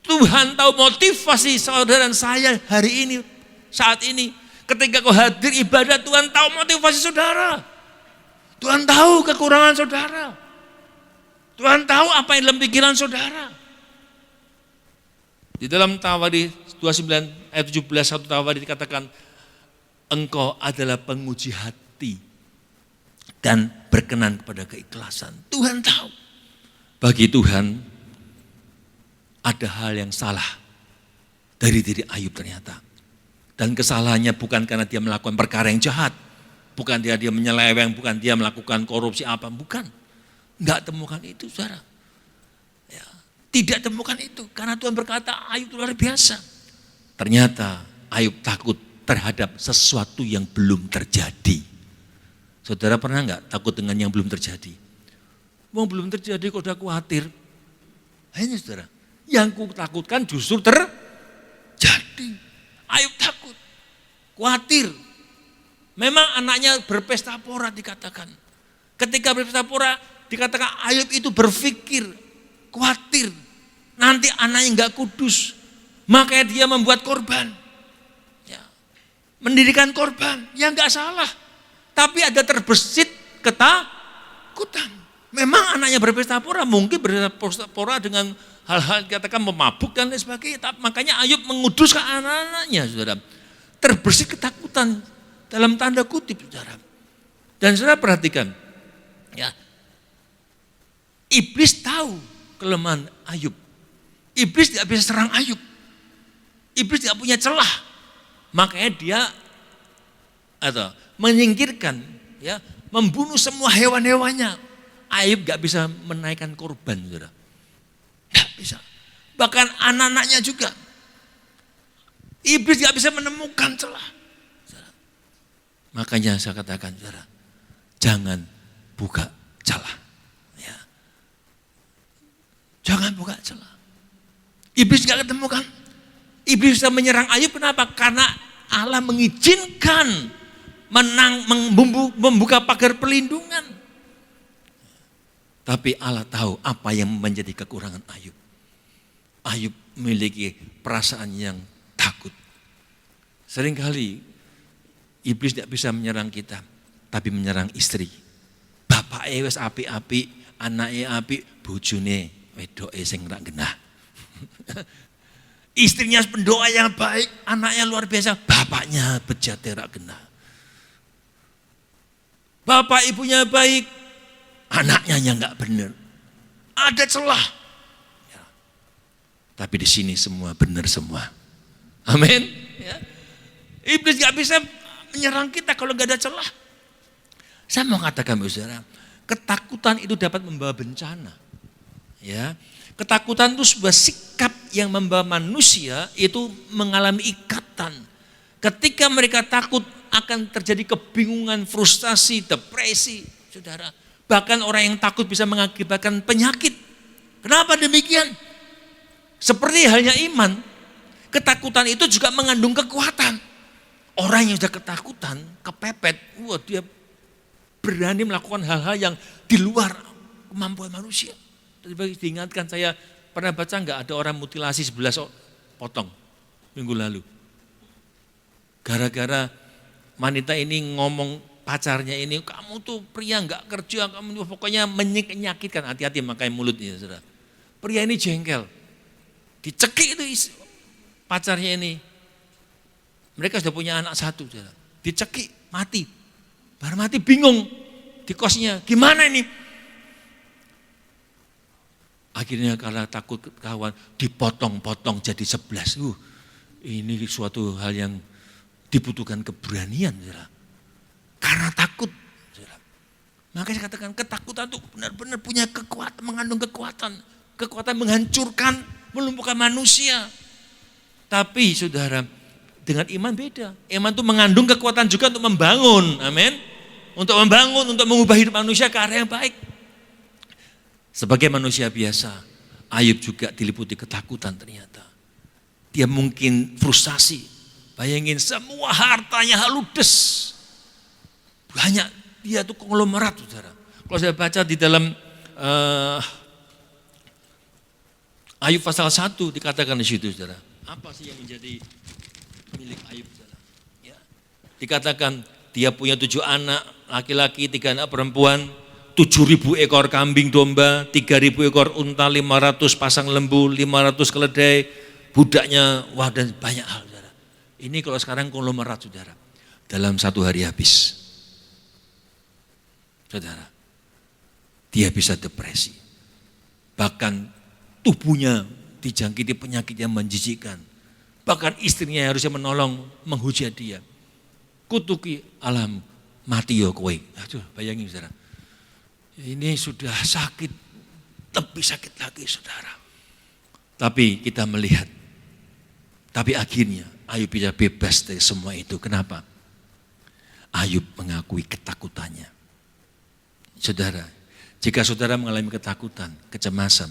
Tuhan tahu motivasi saudara dan saya hari ini, saat ini. Ketika kau hadir ibadah, Tuhan tahu motivasi saudara. Tuhan tahu kekurangan saudara. Tuhan tahu apa yang dalam pikiran saudara. Di dalam Tawarikh 29 ayat 17, satu Tawarikh dikatakan, engkau adalah penguji hati dan berkenan kepada keikhlasan. Tuhan tahu. Bagi Tuhan ada hal yang salah dari diri Ayub ternyata. Dan kesalahannya bukan karena dia melakukan perkara yang jahat. Bukan dia menyeleweng, bukan dia melakukan korupsi apa, bukan. Enggak temukan itu, saudara. Ya, tidak temukan itu, karena Tuhan berkata Ayub luar biasa. Ternyata Ayub takut terhadap sesuatu yang belum terjadi. Saudara pernah enggak takut dengan yang belum terjadi? Mau belum terjadi kok udah khawatir. Hanya saudara, yang ku takutkan justru terjadi. Ayub takut, khawatir. Memang anaknya berpesta pora dikatakan. Ketika berpesta pora dikatakan Ayub itu berpikir, khawatir. Nanti anaknya enggak kudus. Makanya dia membuat korban. Ya, mendirikan korban, ya enggak salah. Tapi ada terbesit ketakutan. Memang anaknya berpesta pora, mungkin berpesta pora dengan hal-hal dikatakan memabuk dan lain sebagainya. Makanya Ayub menguduskan anak-anaknya, saudara. Terbersih ketakutan dalam tanda kutip, saudara. Dan saudara perhatikan, ya, iblis tahu kelemahan Ayub. Iblis tidak bisa serang Ayub. Iblis tidak punya celah. Makanya dia menyingkirkan, ya, membunuh semua hewan-hewannya. Ayub gak bisa menaikkan korban, saudara. Gak bisa. Bahkan anak-anaknya juga. Iblis gak bisa menemukan celah. Saudara. Makanya saya katakan, saudara, jangan buka celah. Ya. Jangan buka celah. Iblis gak ketemukan. Iblis bisa menyerang Ayub, kenapa? Karena Allah mengizinkan membuka pagar perlindungan. Tapi Allah tahu apa yang menjadi kekurangan Ayub. Ayub memiliki perasaan yang takut. Seringkali iblis tidak bisa menyerang kita, tapi menyerang istri. Bapak wis api-api, anaknya api, bojone wedoke sing ra genah. Istrinya pendoa yang baik, anaknya luar biasa, bapaknya bejat ra genah. Bapak ibunya baik, anaknya yang enggak benar. Ada celah. Ya. Tapi di sini semua benar semua. Amin. Ya. Iblis enggak bisa menyerang kita kalau enggak ada celah. Saya mau katakan, saudara, ketakutan itu dapat membawa bencana. Ya. Ketakutan itu sebuah sikap yang membawa manusia itu mengalami ikatan. Ketika mereka takut akan terjadi kebingungan, frustasi, depresi, saudara. Bahkan orang yang takut bisa mengakibatkan penyakit. Kenapa demikian? Seperti halnya iman, ketakutan itu juga mengandung kekuatan. Orang yang sudah ketakutan, kepepet, wah dia berani melakukan hal-hal yang di luar kemampuan manusia. Tadi diingatkan, saya pernah baca enggak ada orang mutilasi 11 potong minggu lalu. Gara-gara wanita ini ngomong pacarnya ini, kamu tuh pria enggak kerja, kamu pokoknya menyakitkan, hati-hati makanya mulutnya, saudara. Pria ini jengkel, dicekik itu pacarnya ini. Mereka sudah punya anak satu, saudara. Dicekik, mati. Baru mati bingung di kosnya, gimana ini? Akhirnya karena takut kawan dipotong-potong jadi 11. Ini suatu hal yang dibutuhkan keberanian, saudara. Karena takut, saudara. Makanya saya katakan ketakutan itu benar-benar punya kekuatan, mengandung kekuatan. Kekuatan menghancurkan, melumpuhkan manusia. Tapi saudara, dengan iman beda. Iman itu mengandung kekuatan juga untuk membangun, amin. Untuk membangun, untuk mengubah hidup manusia ke arah yang baik. Sebagai manusia biasa, Ayub juga diliputi ketakutan ternyata. Dia mungkin frustasi. Bayangin semua hartanya ludes. Banyak, dia tuh konglomerat, saudara. Kalau saya baca di dalam Ayub pasal 1 dikatakan di situ, saudara. Apa sih yang menjadi milik Ayub, saudara? Ya. Dikatakan dia punya 7 anak laki-laki, 3 anak perempuan, 7.000 ekor kambing domba, 3.000 ekor unta, 500 pasang lembu, 500 keledai, budaknya, wah dan banyak hal, saudara. Ini kalau sekarang konglomerat, saudara. Dalam 1 hari habis. Saudara, dia bisa depresi. Bahkan tubuhnya dijangkiti penyakit yang menjijikkan. Bahkan istrinya yang harusnya menolong, menghujat dia. Kutuki alam, mati yo kowe. Aduh, bayangin saudara. Ini sudah sakit, lebih sakit lagi saudara. Tapi kita melihat, tapi akhirnya Ayub bisa bebas dari semua itu. Kenapa? Ayub mengakui ketakutannya. Saudara, jika saudara mengalami ketakutan, kecemasan,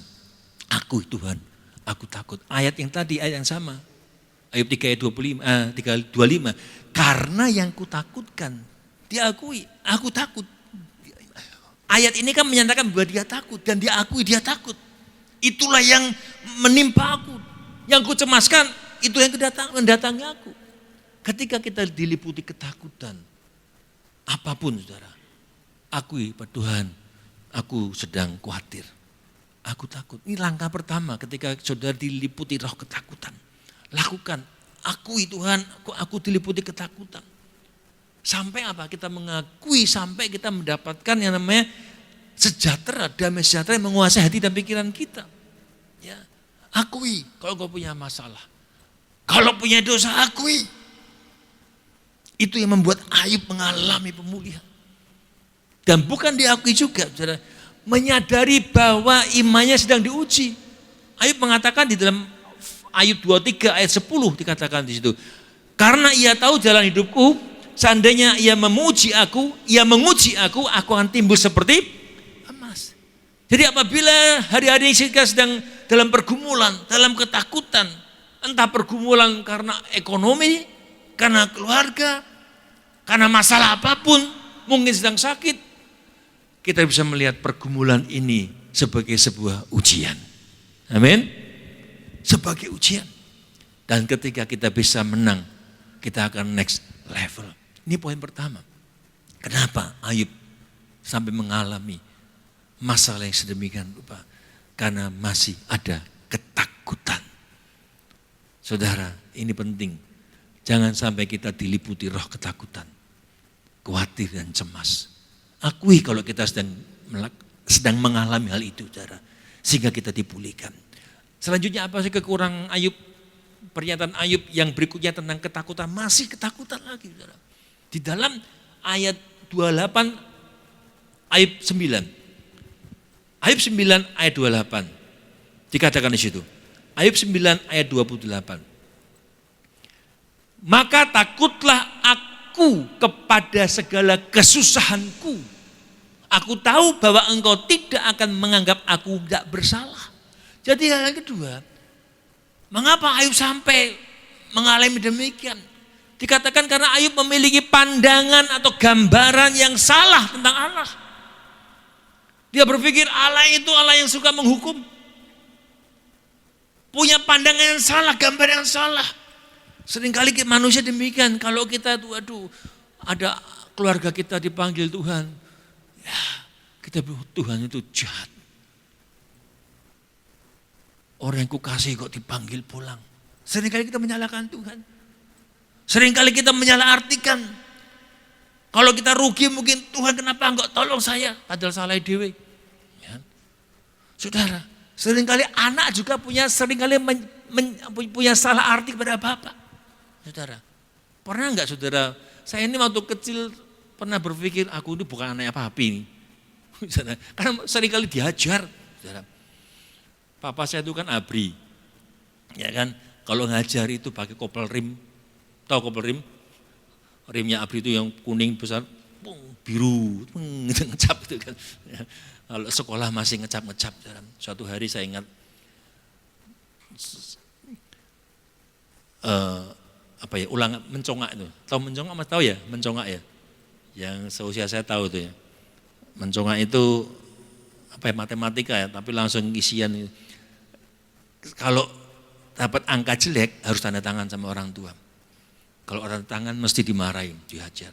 aku Tuhan, aku takut. Ayat yang tadi, ayat yang sama. Ayub 3 ayat 25, karena yang kutakutkan, diakui, aku takut. Ayat ini kan menyatakan bahwa dia takut dan dia akui dia takut. Itulah yang menimpa aku. Yang kucemaskan, itu yang mendatangi aku. Ketika kita diliputi ketakutan, apapun saudara, akui pada Tuhan, aku sedang khawatir. Aku takut. Ini langkah pertama ketika saudara diliputi roh ketakutan. Lakukan. Akui Tuhan, aku diliputi ketakutan. Sampai apa? Kita mengakui sampai kita mendapatkan yang namanya sejahtera, damai sejahtera yang menguasai hati dan pikiran kita. Ya. Akui kalau kau punya masalah. Kalau punya dosa, akui. Itu yang membuat Ayub mengalami pemulihan. Dan bukan diakui juga, saudara, menyadari bahwa imannya sedang diuji. Ayub mengatakan di dalam Ayub 23 ayat 10 dikatakan di situ. Karena ia tahu jalan hidupku, seandainya ia menguji aku akan timbul seperti emas. Jadi apabila hari-hari kita sedang dalam pergumulan, dalam ketakutan, entah pergumulan karena ekonomi, karena keluarga, karena masalah apapun, mungkin sedang sakit, kita bisa melihat pergumulan ini sebagai sebuah ujian. Amin. Sebagai ujian. Dan ketika kita bisa menang, kita akan next level. Ini poin pertama. Kenapa Ayub sampai mengalami masalah yang sedemikian rupa? Karena masih ada ketakutan. Saudara, ini penting. Jangan sampai kita diliputi roh ketakutan, khawatir dan cemas. Akui kalau kita sedang mengalami hal itu, saudara, sehingga kita dipulihkan. Selanjutnya apa sih kekurangan Ayub? Pernyataan Ayub yang berikutnya tentang ketakutan, masih ketakutan lagi, saudara. Di dalam ayat 28, Ayub 9. Ayub 9 ayat 28. Dikatakan di situ. Ayub 9 ayat 28. Maka takutlah aku kepada segala kesusahanku. Aku tahu bahwa engkau tidak akan menganggap aku tidak bersalah. Jadi hal yang kedua, mengapa Ayub sampai mengalami demikian? Dikatakan karena Ayub memiliki pandangan atau gambaran yang salah tentang Allah. Dia berpikir Allah itu Allah yang suka menghukum. Punya pandangan yang salah, gambar yang salah. Seringkali manusia demikian, kalau kita ada keluarga kita dipanggil Tuhan, ya kita bilang Tuhan itu jahat. Orang yang kukasih kok dipanggil pulang. Seringkali kita menyalahkan Tuhan. Seringkali kita menyalahartikan. Kalau kita rugi mungkin Tuhan kenapa enggak tolong saya, padahal salah dewe. Ya. Saudara, seringkali anak juga punya punya salah arti kepada Bapak. Saudara, pernah enggak saudara, saya ini waktu kecil pernah berpikir aku ini bukan anaknya papi ini. Karena seringkali dihajar. Saudara. Papa saya itu kan abri. Ya kan, kalau ngajar itu pakai kopel rim. Tahu kopel rim? Rimnya abri itu yang kuning besar, biru, ngecap itu kan. Kalau sekolah masih ngecap-ngecap. Suatu hari saya ingat ulangan mencongak itu. Tahu mencongak Mas, tahu ya? Mencongak ya. Yang seusia saya tahu itu ya. Mencongak itu matematika ya, tapi langsung isian. kalau dapat angka jelek harus tanda tangan sama orang tua. Kalau orang tangan mesti dimarahin, dihajar.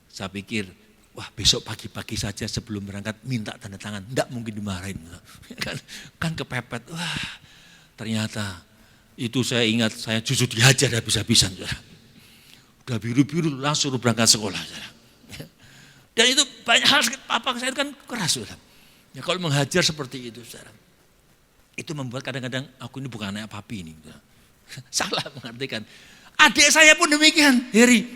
Saya pikir, wah besok pagi-pagi saja sebelum berangkat minta tanda tangan, enggak mungkin dimarahin. Kan kepepet, wah ternyata itu saya ingat saya justru dihajar habis-habisan. Udah biru-biru langsung berangkat sekolah. Dan itu banyak hal, papa saya kan keras. Ya, kalau menghajar seperti itu, itu membuat kadang-kadang aku ini bukan anak papi ini. Salah mengartikan. Adik saya pun demikian, Heri.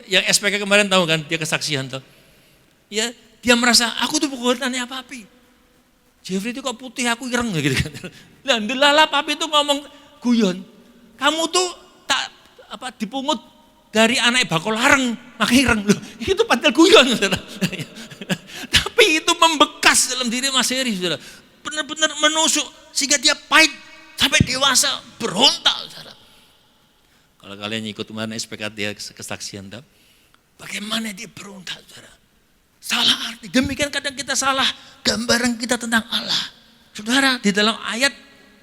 Yang SPK kemarin tahu kan, dia kesaksian tuh. Ya, dia merasa aku tuh bukan anak papi. Jeffrey itu kok putih, aku ireng gitu kan. Nah, delala papi itu ngomong guyon. Kamu tuh tak dipungut dari anak bakul lareng, makanya ireng. Loh, itu padahal guyon. Tapi itu membekas dalam diri Mas Heri, saudara. Benar-benar menusuk sehingga dia pahit sampai dewasa, berontak, saudara. Kalau kalian ikut kemarin SPK dia kesaksian, bagaimana dia berontak, saudara. Salah arti, demikian kadang kita salah gambaran kita tentang Allah. Saudara, di dalam ayat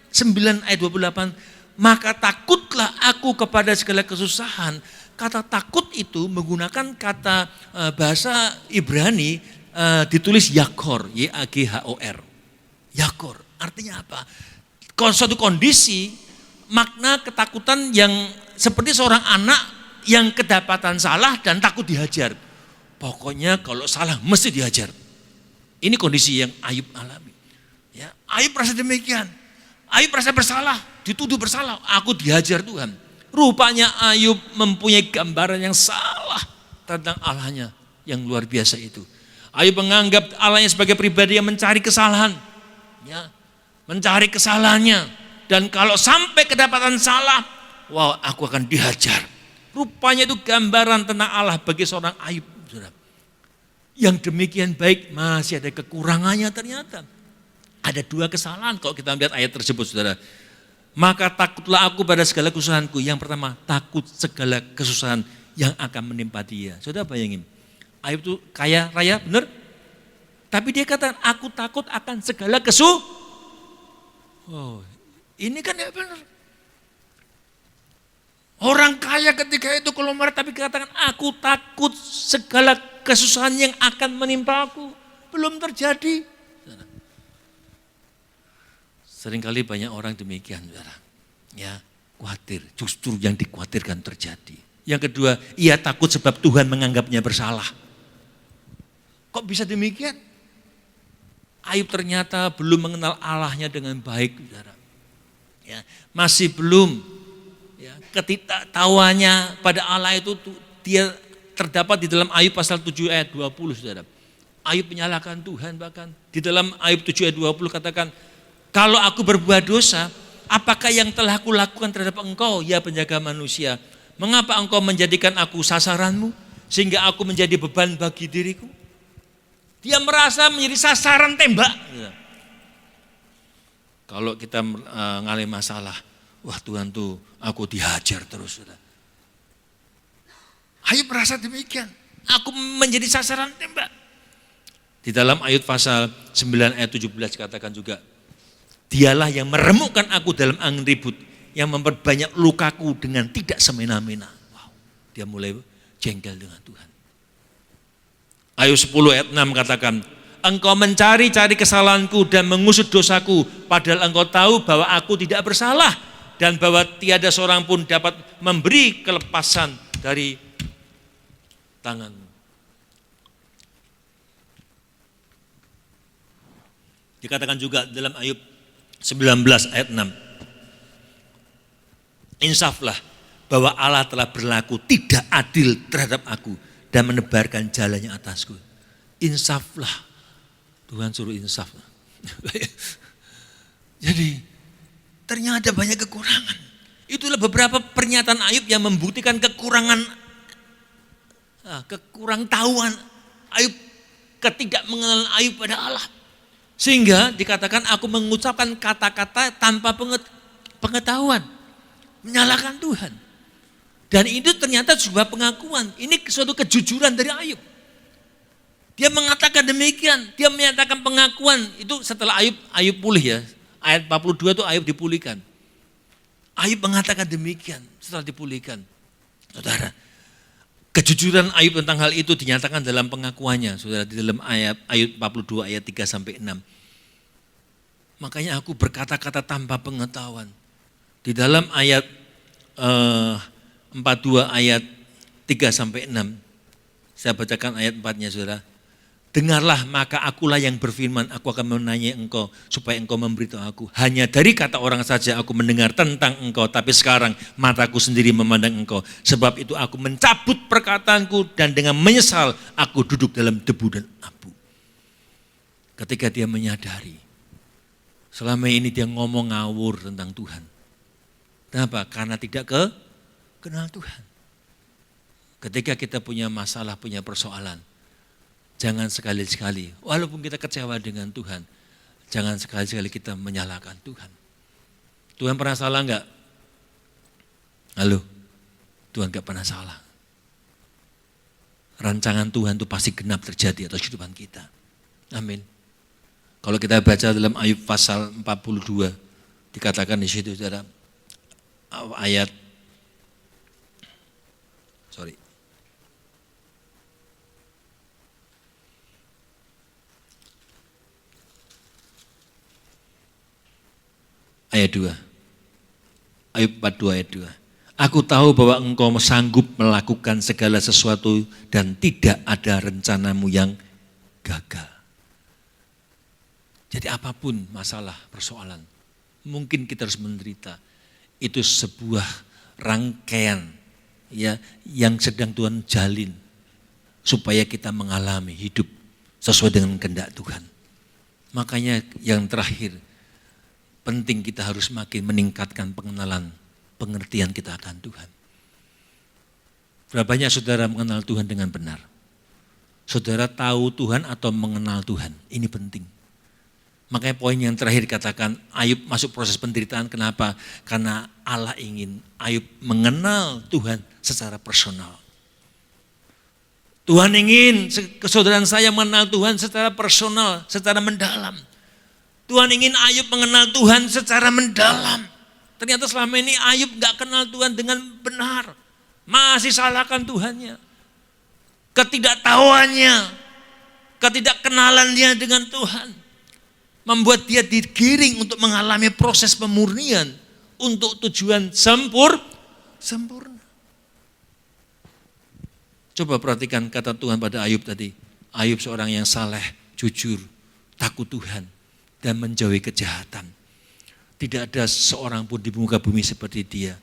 9 ayat 28, maka takutlah aku kepada segala kesusahan. Kata takut itu menggunakan kata bahasa Ibrani ditulis yakor, Y-A-G-H-O-R. Yakor, artinya apa? Suatu kondisi, makna ketakutan yang seperti seorang anak yang kedapatan salah dan takut dihajar. Pokoknya kalau salah mesti dihajar. Ini kondisi yang Ayub alami. Ya, Ayub merasa demikian. Ayub merasa bersalah, dituduh bersalah. Aku dihajar Tuhan. Rupanya Ayub mempunyai gambaran yang salah tentang Allahnya yang luar biasa itu. Ayub menganggap Allahnya sebagai pribadi yang mencari kesalahan. Ya, mencari kesalahannya. Dan kalau sampai kedapatan salah, wah aku akan dihajar. Rupanya itu gambaran tentang Allah bagi seorang Ayub. Saudara. Yang demikian baik masih ada kekurangannya ternyata. Ada dua kesalahan kalau kita melihat ayat tersebut, saudara. Maka takutlah aku pada segala kesusahanku. Yang pertama, takut segala kesusahan yang akan menimpa dia. Saudara bayangin, Ayub itu kaya raya, benar? Tapi dia katakan, aku takut akan segala Oh, ini kan ya benar. Orang kaya ketika itu kalau marah tapi katakan, aku takut segala kesusahan yang akan menimpa aku. Belum terjadi. Seringkali banyak orang demikian, saudara. Ya, khawatir, justru yang dikhawatirkan terjadi. Yang kedua, ia takut sebab Tuhan menganggapnya bersalah. Kok bisa demikian? Ayub ternyata belum mengenal Allahnya dengan baik, saudara. Ya, masih belum. Ya, ketidaktahuannya pada Allah itu dia terdapat di dalam Ayub pasal 7 ayat 20, saudara. Ayub menyalahkan Tuhan bahkan. Di dalam Ayub 7 ayat 20 katakan, kalau aku berbuat dosa, apakah yang telah aku lakukan terhadap engkau, ya penjaga manusia? Mengapa engkau menjadikan aku sasaranmu, sehingga aku menjadi beban bagi diriku? Dia merasa menjadi sasaran tembak. Kalau kita mengalami masalah, wah Tuhan tuh aku dihajar terus. Ayub merasa demikian, aku menjadi sasaran tembak. Di dalam Ayub pasal 9 ayat 17 katakan juga, dialah yang meremukkan aku dalam angin ribut, yang memperbanyak lukaku dengan tidak semena-mena. Wow, dia mulai jengkel dengan Tuhan. Ayub 10 ayat 6 katakan, engkau mencari-cari kesalahanku dan mengusut dosaku, padahal engkau tahu bahwa aku tidak bersalah dan bahwa tiada seorang pun dapat memberi kelepasan dari tanganmu. Dikatakan juga dalam Ayub 19 ayat 6. Insaflah bahwa Allah telah berlaku tidak adil terhadap aku dan menebarkan jalannya atasku. Insaflah. Tuhan suruh insaf. Jadi ternyata banyak kekurangan. Itulah beberapa pernyataan Ayub yang membuktikan kekurangtahuan Ayub, ketidakmengenalan Ayub pada Allah. Sehingga dikatakan aku mengucapkan kata-kata tanpa pengetahuan. Menyalahkan Tuhan. Dan itu ternyata sebuah pengakuan. Ini suatu kejujuran dari Ayub. Dia mengatakan demikian. Dia menyatakan pengakuan. Itu setelah Ayub pulih ya. Ayat 42 itu Ayub dipulihkan. Ayub mengatakan demikian setelah dipulihkan. Saudara, kejujuran Ayub tentang hal itu dinyatakan dalam pengakuannya, saudara, di dalam Ayub 42 ayat 3 sampai 6. Makanya aku berkata-kata tanpa pengetahuan. Di dalam ayat 42 ayat 3 sampai 6. Saya bacakan ayat 4-nya, saudara. Dengarlah, maka akulah yang berfirman, aku akan menanyai engkau supaya engkau memberitahu aku. Hanya dari kata orang saja aku mendengar tentang engkau, tapi sekarang mataku sendiri memandang engkau. Sebab itu aku mencabut perkataanku dan dengan menyesal aku duduk dalam debu dan abu. Ketika dia menyadari, selama ini dia ngomong ngawur tentang Tuhan. Kenapa? Karena tidak kenal Tuhan. Ketika kita punya masalah, punya persoalan, jangan sekali-sekali, walaupun kita kecewa dengan Tuhan, jangan sekali-sekali kita menyalahkan Tuhan. Tuhan pernah salah enggak? Halo, Tuhan enggak pernah salah. Rancangan Tuhan itu pasti genap terjadi atas kehidupan kita. Amin. Kalau kita baca dalam Ayub pasal 42, dikatakan di situ, saudara, ayat ayat 2. Ayub 42 ayat 2. Aku tahu bahwa engkau sanggup melakukan segala sesuatu dan tidak ada rencanamu yang gagal. Jadi apapun masalah, persoalan, mungkin kita harus menderita. Itu sebuah rangkaian ya yang sedang Tuhan jalin supaya kita mengalami hidup sesuai dengan kehendak Tuhan. Makanya yang terakhir, penting kita harus makin meningkatkan pengenalan, pengertian kita akan Tuhan. Berapa banyak saudara mengenal Tuhan dengan benar? Saudara tahu Tuhan atau mengenal Tuhan? Ini penting. Makanya poin yang terakhir katakan Ayub masuk proses penderitaan. Kenapa? Karena Allah ingin Ayub mengenal Tuhan secara personal. Tuhan ingin kesaudaraan saya mengenal Tuhan secara personal, secara mendalam. Tuhan ingin Ayub mengenal Tuhan secara mendalam. Ternyata selama ini Ayub gak kenal Tuhan dengan benar. Masih salahkan Tuhannya. Ketidaktahuannya, ketidakkenalannya dengan Tuhan, membuat dia digiring untuk mengalami proses pemurnian untuk tujuan sempurna. Coba perhatikan kata Tuhan pada Ayub tadi. Ayub seorang yang saleh, jujur, takut Tuhan, dan menjauhi kejahatan. Tidak ada seorang pun di muka bumi seperti dia.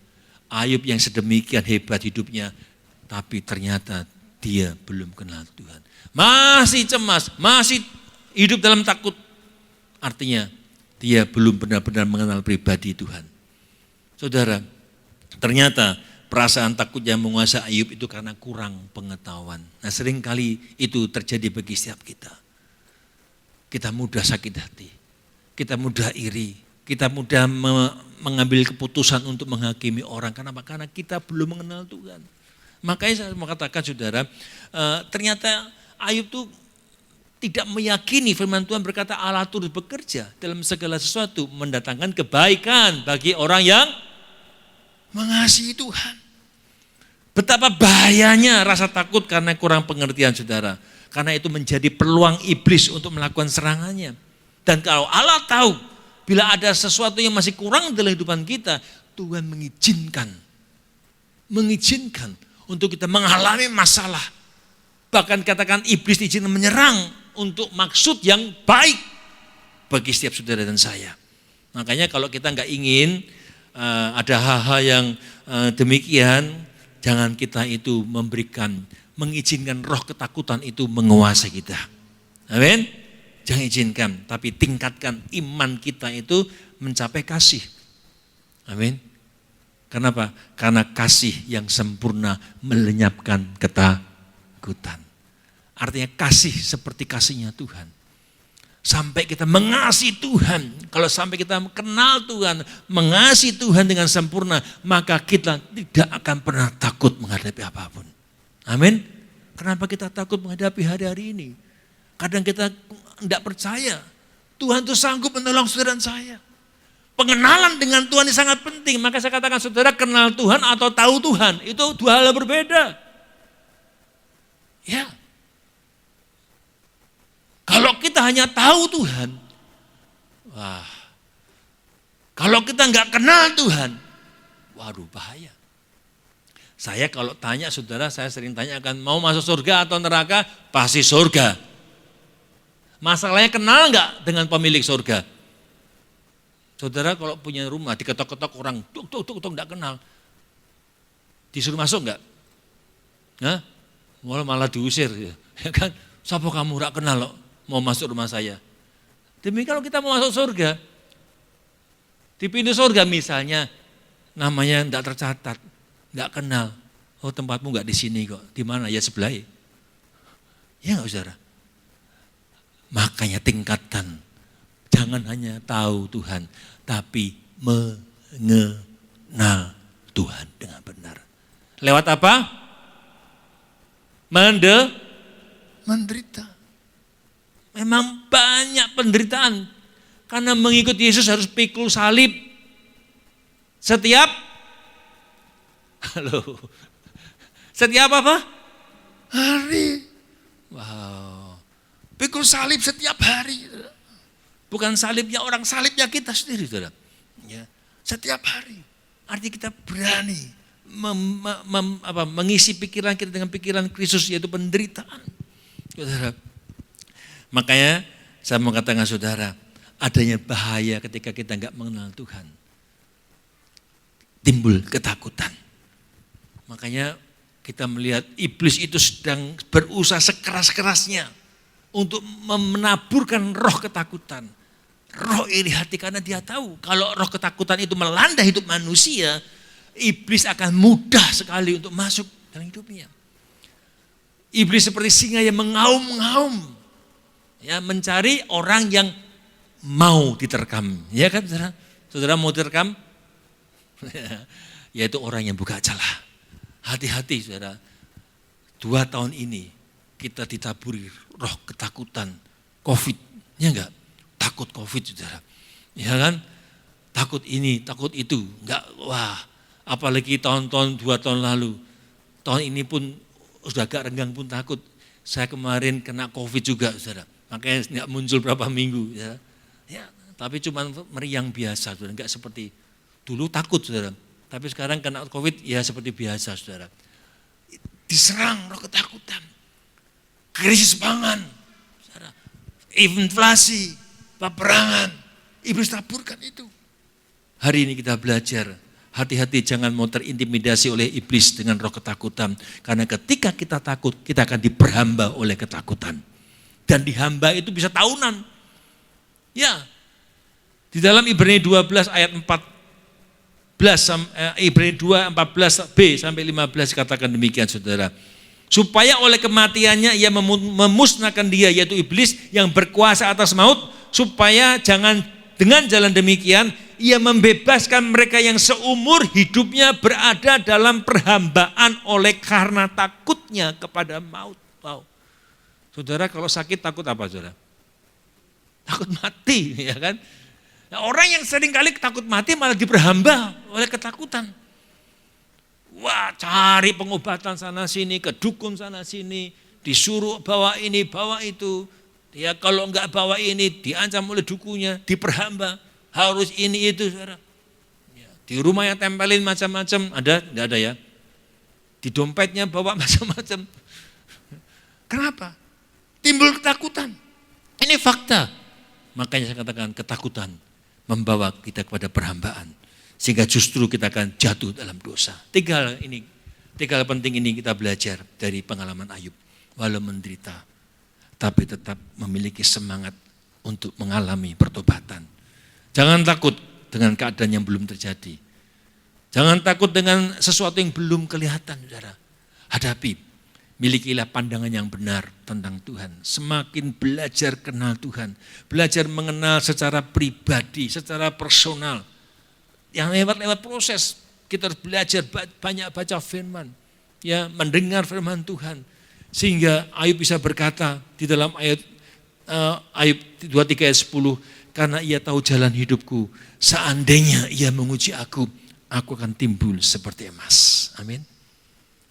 Ayub yang sedemikian hebat hidupnya, tapi ternyata dia belum kenal Tuhan. Masih cemas, masih hidup dalam takut. Artinya dia belum benar-benar mengenal pribadi Tuhan. Saudara, ternyata perasaan takut yang menguasai Ayub itu karena kurang pengetahuan. Nah, seringkali itu terjadi bagi setiap kita. Kita mudah sakit hati. Kita mudah iri, kita mudah mengambil keputusan untuk menghakimi orang. Kenapa? Karena kita belum mengenal Tuhan. Makanya saya mau katakan saudara, ternyata Ayub itu tidak meyakini firman Tuhan berkata Allah turut bekerja dalam segala sesuatu mendatangkan kebaikan bagi orang yang mengasihi Tuhan. Betapa bahayanya rasa takut karena kurang pengertian saudara. Karena itu menjadi peluang iblis untuk melakukan serangannya. Dan kalau Allah tahu bila ada sesuatu yang masih kurang dalam kehidupan kita, Tuhan mengizinkan untuk kita mengalami masalah. Bahkan katakan iblis diizinkan menyerang untuk maksud yang baik bagi setiap saudara dan saya. Makanya kalau kita nggak ingin ada hal-hal yang demikian, jangan kita itu mengizinkan roh ketakutan itu menguasai kita. Amin. Jangan izinkan, tapi tingkatkan iman kita itu mencapai kasih. Amin. Kenapa? Karena kasih yang sempurna melenyapkan ketakutan. Artinya kasih seperti kasihnya Tuhan. Sampai kita mengasihi Tuhan, kalau sampai kita kenal Tuhan, mengasihi Tuhan dengan sempurna, maka kita tidak akan pernah takut menghadapi apapun. Amin. Kenapa kita takut menghadapi hari-hari ini? Kadang kita tidak percaya Tuhan itu sanggup menolong saudara saya. Pengenalan dengan Tuhan ini sangat penting. penting. Maka saya katakan saudara kenal Tuhan atau tahu Tuhan, itu dua hal yang berbeda. Ya. Kalau kita hanya tahu Tuhan, wah. Kalau kita nggak kenal Tuhan, waduh bahaya. Saya kalau tanya saudara, saya sering tanyakan mau masuk surga atau neraka, pasti surga. Masalahnya kenal nggak dengan pemilik surga? Saudara kalau punya rumah diketok-ketok orang, tuk nggak kenal, disuruh masuk nggak? Nah, malah diusir, ya kan? Siapa kamu nggak kenal loh, mau masuk rumah saya? Demikian kalau kita mau masuk surga, di pintu surga misalnya namanya nggak tercatat, nggak kenal, oh tempatmu nggak di sini kok, di mana ya sebelah? Ya nggak saudara? Makanya tingkatkan, jangan hanya tahu Tuhan, tapi mengenal Tuhan dengan benar. Lewat apa? Menderita. Memang banyak penderitaan. Karena mengikut Yesus harus pikul salib. Setiap apa? Hari. Wow. Pikul salib setiap hari. Bukan salibnya orang, salibnya kita sendiri, saudara. Ya, setiap hari. Artinya kita berani mengisi pikiran kita dengan pikiran Kristus, yaitu penderitaan. Saudara. Makanya saya mau katakan saudara, adanya bahaya ketika kita enggak mengenal Tuhan. Timbul ketakutan. Makanya kita melihat iblis itu sedang berusaha sekeras-kerasnya untuk menaburkan roh ketakutan. Roh iri hati, karena dia tahu kalau roh ketakutan itu melanda hidup manusia, iblis akan mudah sekali untuk masuk dalam hidupnya. Iblis seperti singa yang mengaum-ngaum, ya, mencari orang yang mau diterkam. Ya kan saudara? Saudara mau diterkam? Yaitu orang yang buka celah. Hati-hati saudara, 2 tahun ini kita ditaburi roh ketakutan, COVID, ya enggak? Takut COVID saudara, ya kan? Takut ini, takut itu, enggak, wah, apalagi tahun-tahun 2 tahun lalu, tahun ini pun sudah agak renggang pun takut. Saya kemarin kena COVID juga saudara, makanya enggak muncul berapa minggu, ya, tapi cuma meriang biasa saudara, enggak seperti dulu takut saudara, tapi sekarang kena COVID ya seperti biasa saudara. Diserang roh ketakutan, krisis pangan, saudara, inflasi, peperangan, iblis taburkan itu. Hari ini kita belajar, hati-hati jangan mau terintimidasi oleh iblis dengan roh ketakutan. Karena ketika kita takut, kita akan diperhamba oleh ketakutan. Dan dihamba itu bisa tahunan. Ya, di dalam Ibrani 12 ayat 14, Ibrani 2 14b sampai 15 katakan demikian saudara. Supaya oleh kematiannya ia memusnahkan dia, yaitu iblis yang berkuasa atas maut, supaya dengan jalan demikian ia membebaskan mereka yang seumur hidupnya berada dalam perhambaan oleh karena takutnya kepada maut. Wow. Saudara kalau sakit takut apa saudara? Takut mati, ya kan? Nah, orang yang sering kali takut mati malah diperhamba oleh ketakutan. Wah, cari pengobatan sana sini, ke dukun sana sini, disuruh bawa ini, bawa itu. Ya kalau enggak bawa ini diancam oleh dukunya, diperhamba, harus ini itu saudara. Ya, di rumahnya tempelin macam-macam, ada? Enggak ada ya. Di dompetnya bawa macam-macam. Kenapa? Timbul ketakutan. Ini fakta. Makanya saya katakan ketakutan membawa kita kepada perhambaan. Sehingga justru kita akan jatuh dalam dosa. 3 hal penting ini kita belajar dari pengalaman Ayub. Walau menderita, tapi tetap memiliki semangat untuk mengalami pertobatan. Jangan takut dengan keadaan yang belum terjadi. Jangan takut dengan sesuatu yang belum kelihatan, saudara. Hadapi, milikilah pandangan yang benar tentang Tuhan. Semakin belajar kenal Tuhan, belajar mengenal secara pribadi, secara personal. Yang lewat proses, kita harus belajar banyak baca firman, ya, mendengar firman Tuhan. Sehingga Ayub bisa berkata di dalam ayat Ayub 23 ayat 10, karena ia tahu jalan hidupku, seandainya ia menguji aku, aku akan timbul seperti emas. Amin.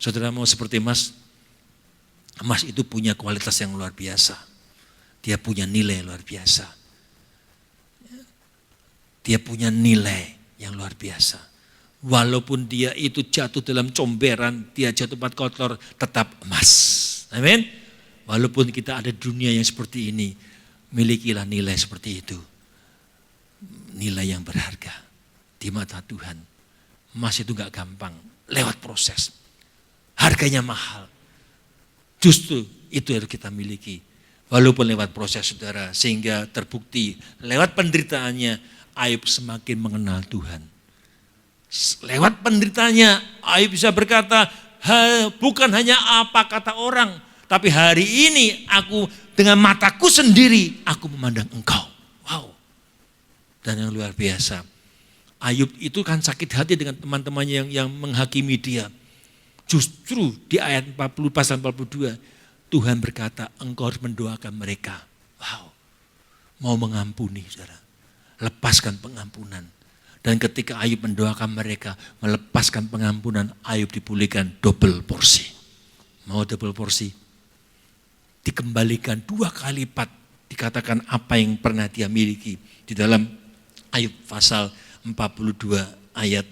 Saudara mau seperti emas? Emas itu punya kualitas yang luar biasa. Dia punya nilai luar biasa. Dia punya nilai yang luar biasa. Walaupun dia itu jatuh dalam comberan, dia jatuh tempat kotor, tetap emas. Amin. Walaupun kita ada di dunia yang seperti ini, milikilah nilai seperti itu. Nilai yang berharga di mata Tuhan. Emas itu gak gampang, lewat proses. Harganya mahal. Justru itu yang kita miliki. Walaupun lewat proses saudara, sehingga terbukti lewat penderitaannya Ayub semakin mengenal Tuhan. Lewat penderitaannya Ayub bisa berkata, bukan hanya apa kata orang, tapi hari ini aku dengan mataku sendiri aku memandang Engkau. Wow. Dan yang luar biasa, Ayub itu kan sakit hati dengan teman-temannya yang menghakimi dia. Justru di ayat 40 pasal 42 Tuhan berkata, engkau harus mendoakan mereka. Wow, mau mengampuni saudara. Lepaskan pengampunan. Dan ketika Ayub mendoakan mereka, melepaskan pengampunan, Ayub dipulihkan double porsi. Mau double porsi? Dikembalikan 2 kali lipat. Dikatakan apa yang pernah dia miliki. Di dalam Ayub pasal 42 ayat.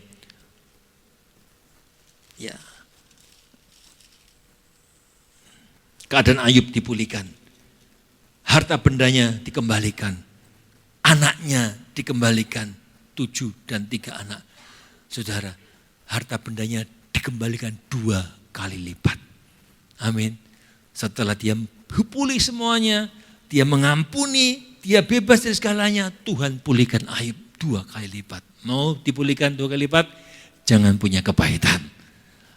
Ya. Keadaan Ayub dipulihkan. Harta bendanya dikembalikan. Anaknya dikembalikan. 7 dan 3 anak. Saudara, harta bendanya dikembalikan 2 kali lipat. Amin. Setelah dia pulih semuanya, dia mengampuni, dia bebas dari segalanya, Tuhan pulihkan Ayub 2 kali lipat. Mau dipulihkan 2 kali lipat? Jangan punya kepahitan.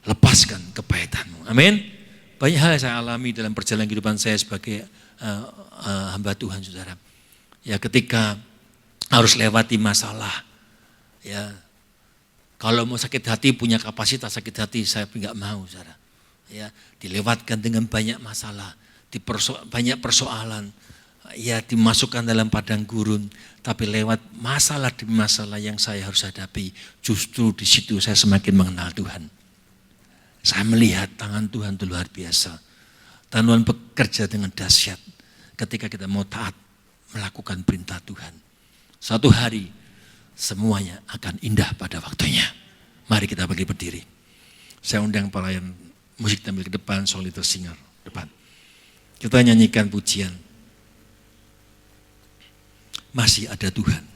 Lepaskan kepahitanmu. Amin. Banyak hal yang saya alami dalam perjalanan kehidupan saya sebagai hamba Tuhan, saudara. Ya, ketika harus lewati masalah, ya, kalau mau sakit hati, punya kapasitas sakit hati, saya enggak mau, saudara. Ya, dilewatkan dengan banyak masalah, banyak persoalan, ya, dimasukkan dalam padang gurun, tapi lewat masalah demi masalah yang saya harus hadapi, justru di situ saya semakin mengenal Tuhan. Saya melihat tangan Tuhan itu luar biasa. Tuhan bekerja dengan dahsyat ketika kita mau taat melakukan perintah Tuhan. Suatu hari semuanya akan indah pada waktunya. Mari kita bagi berdiri. Saya undang pelayan musik tampil ke depan, Soliter Singer depan. Kita nyanyikan pujian. Masih ada Tuhan.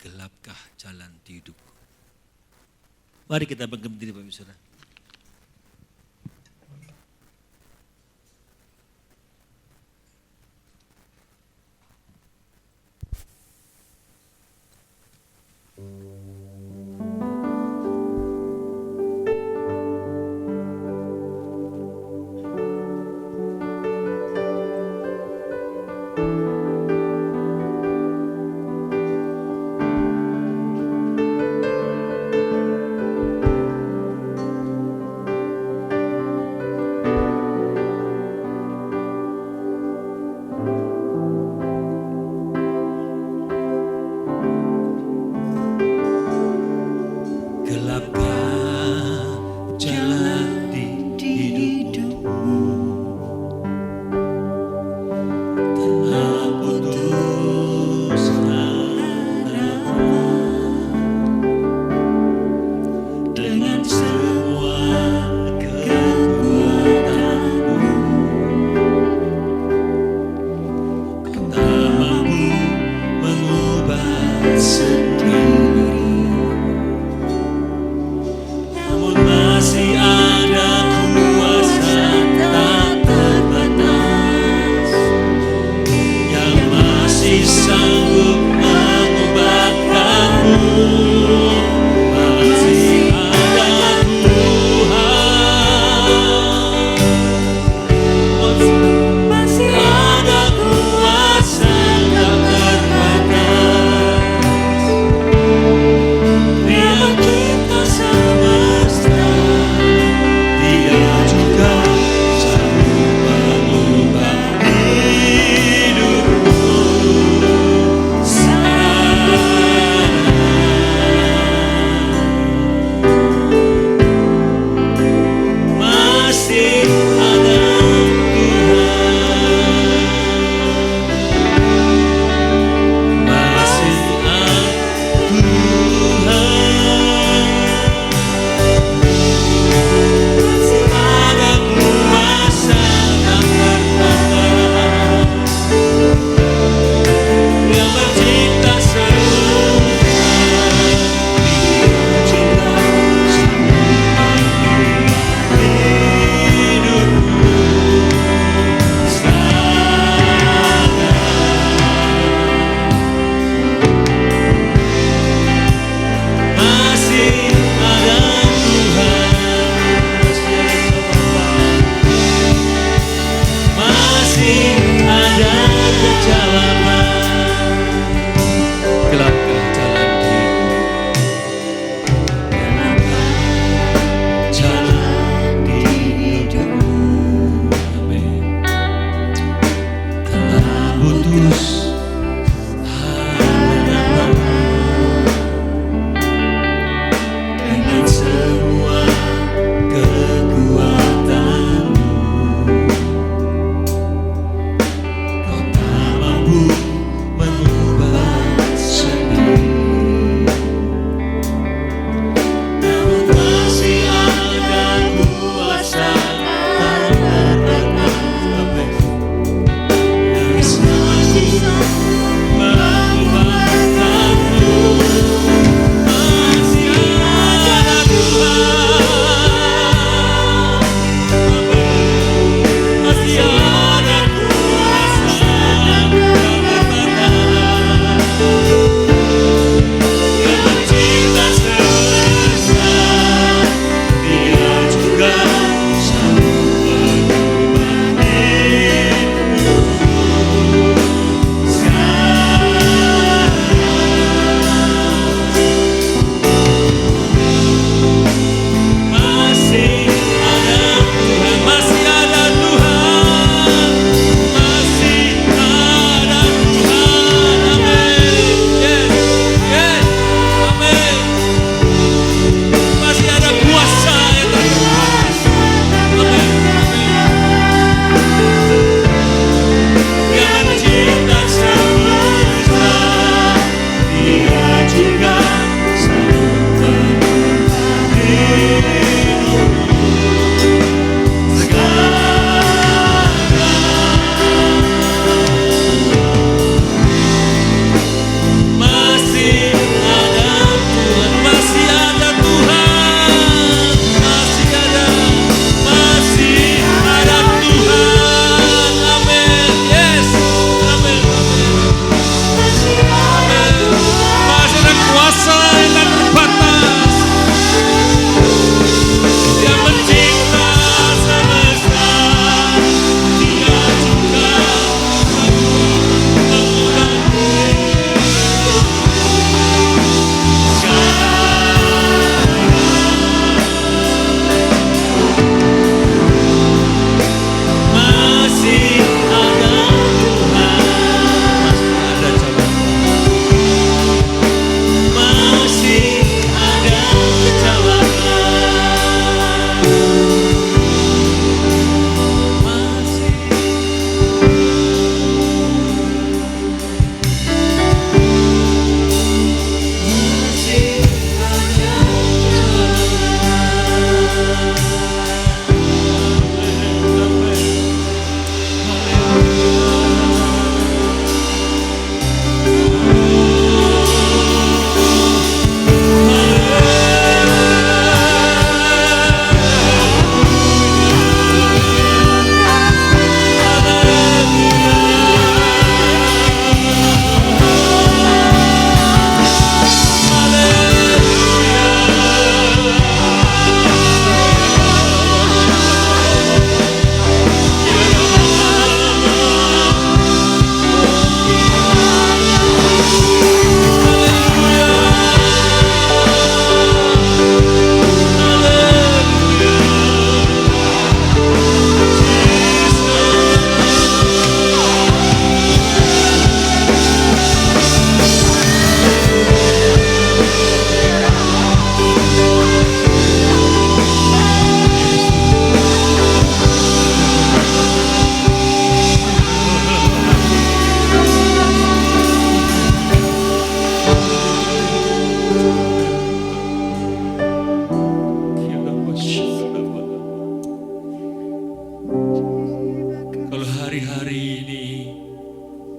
Gelapkah jalan di hidupku? Mari kita bangkit berdiri Bapak Saudara.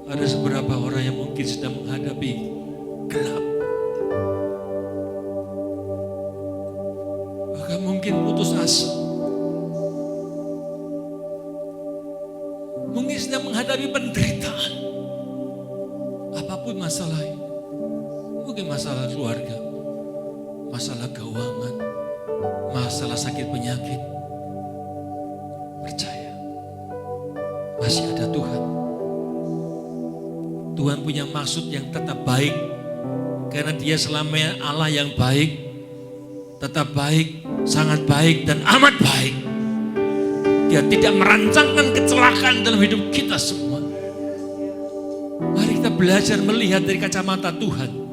Ada beberapa orang yang mungkin sedang menghadapi gelap. Bahkan mungkin putus asa. Mungkin sedang menghadapi penderitaan. Apapun masalahnya. Mungkin masalah keluarga, masalah keuangan, masalah sakit penyakit. Percaya, masih ada Tuhan. Tuhan punya maksud yang tetap baik. Karena dia selamanya Allah yang baik. Tetap baik, sangat baik dan amat baik. Dia tidak merancangkan kecelakaan dalam hidup kita semua. Mari kita belajar melihat dari kacamata Tuhan.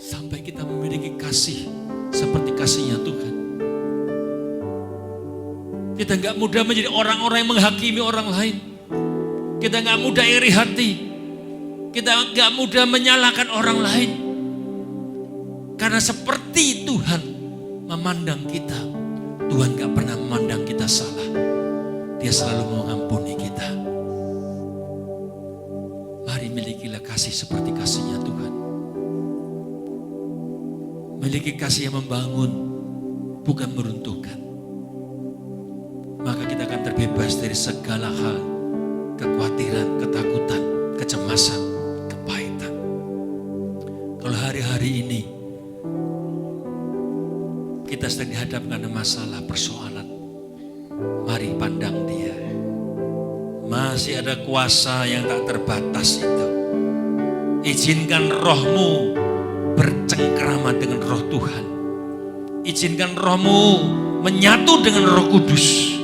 Sampai kita memiliki kasih seperti kasihnya Tuhan. Kita gak mudah menjadi orang-orang yang menghakimi orang lain. Kita gak mudah iri hati. Kita gak mudah menyalahkan orang lain. Karena seperti Tuhan memandang kita, Tuhan gak pernah memandang kita salah. Dia selalu mengampuni kita. Mari milikilah kasih seperti kasihnya Tuhan. Miliki kasih yang membangun, bukan meruntuhkan. Maka kita akan terbebas dari segala hal, kekhawatiran, ketakutan, kecemasan, kepahitan. Kalau hari-hari ini kita sedang dihadapkan dengan masalah, persoalan, mari pandang Dia. Masih ada kuasa yang tak terbatas itu. Izinkan rohmu bercengkrama dengan roh Tuhan. Izinkan rohmu menyatu dengan Roh Kudus.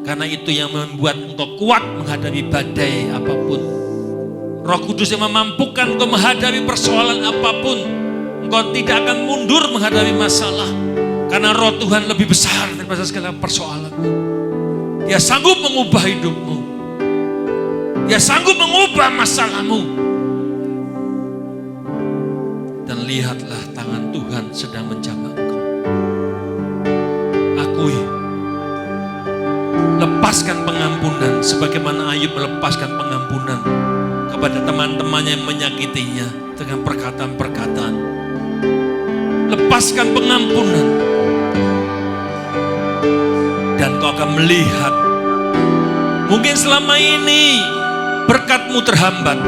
Karena itu yang membuat engkau kuat menghadapi badai apapun. Roh Kudus yang memampukan engkau menghadapi persoalan apapun. Engkau tidak akan mundur menghadapi masalah. Karena roh Tuhan lebih besar daripada segala persoalanmu. Dia sanggup mengubah hidupmu. Dia sanggup mengubah masalahmu. Dan lihatlah tangan Tuhan sedang menjaga engkau. Akui. Lepaskan pengampunan sebagaimana Ayub melepaskan pengampunan kepada teman-temannya yang menyakitinya dengan perkataan-perkataan. Lepaskan pengampunan. Dan kau akan melihat mungkin selama ini berkatmu terhambat.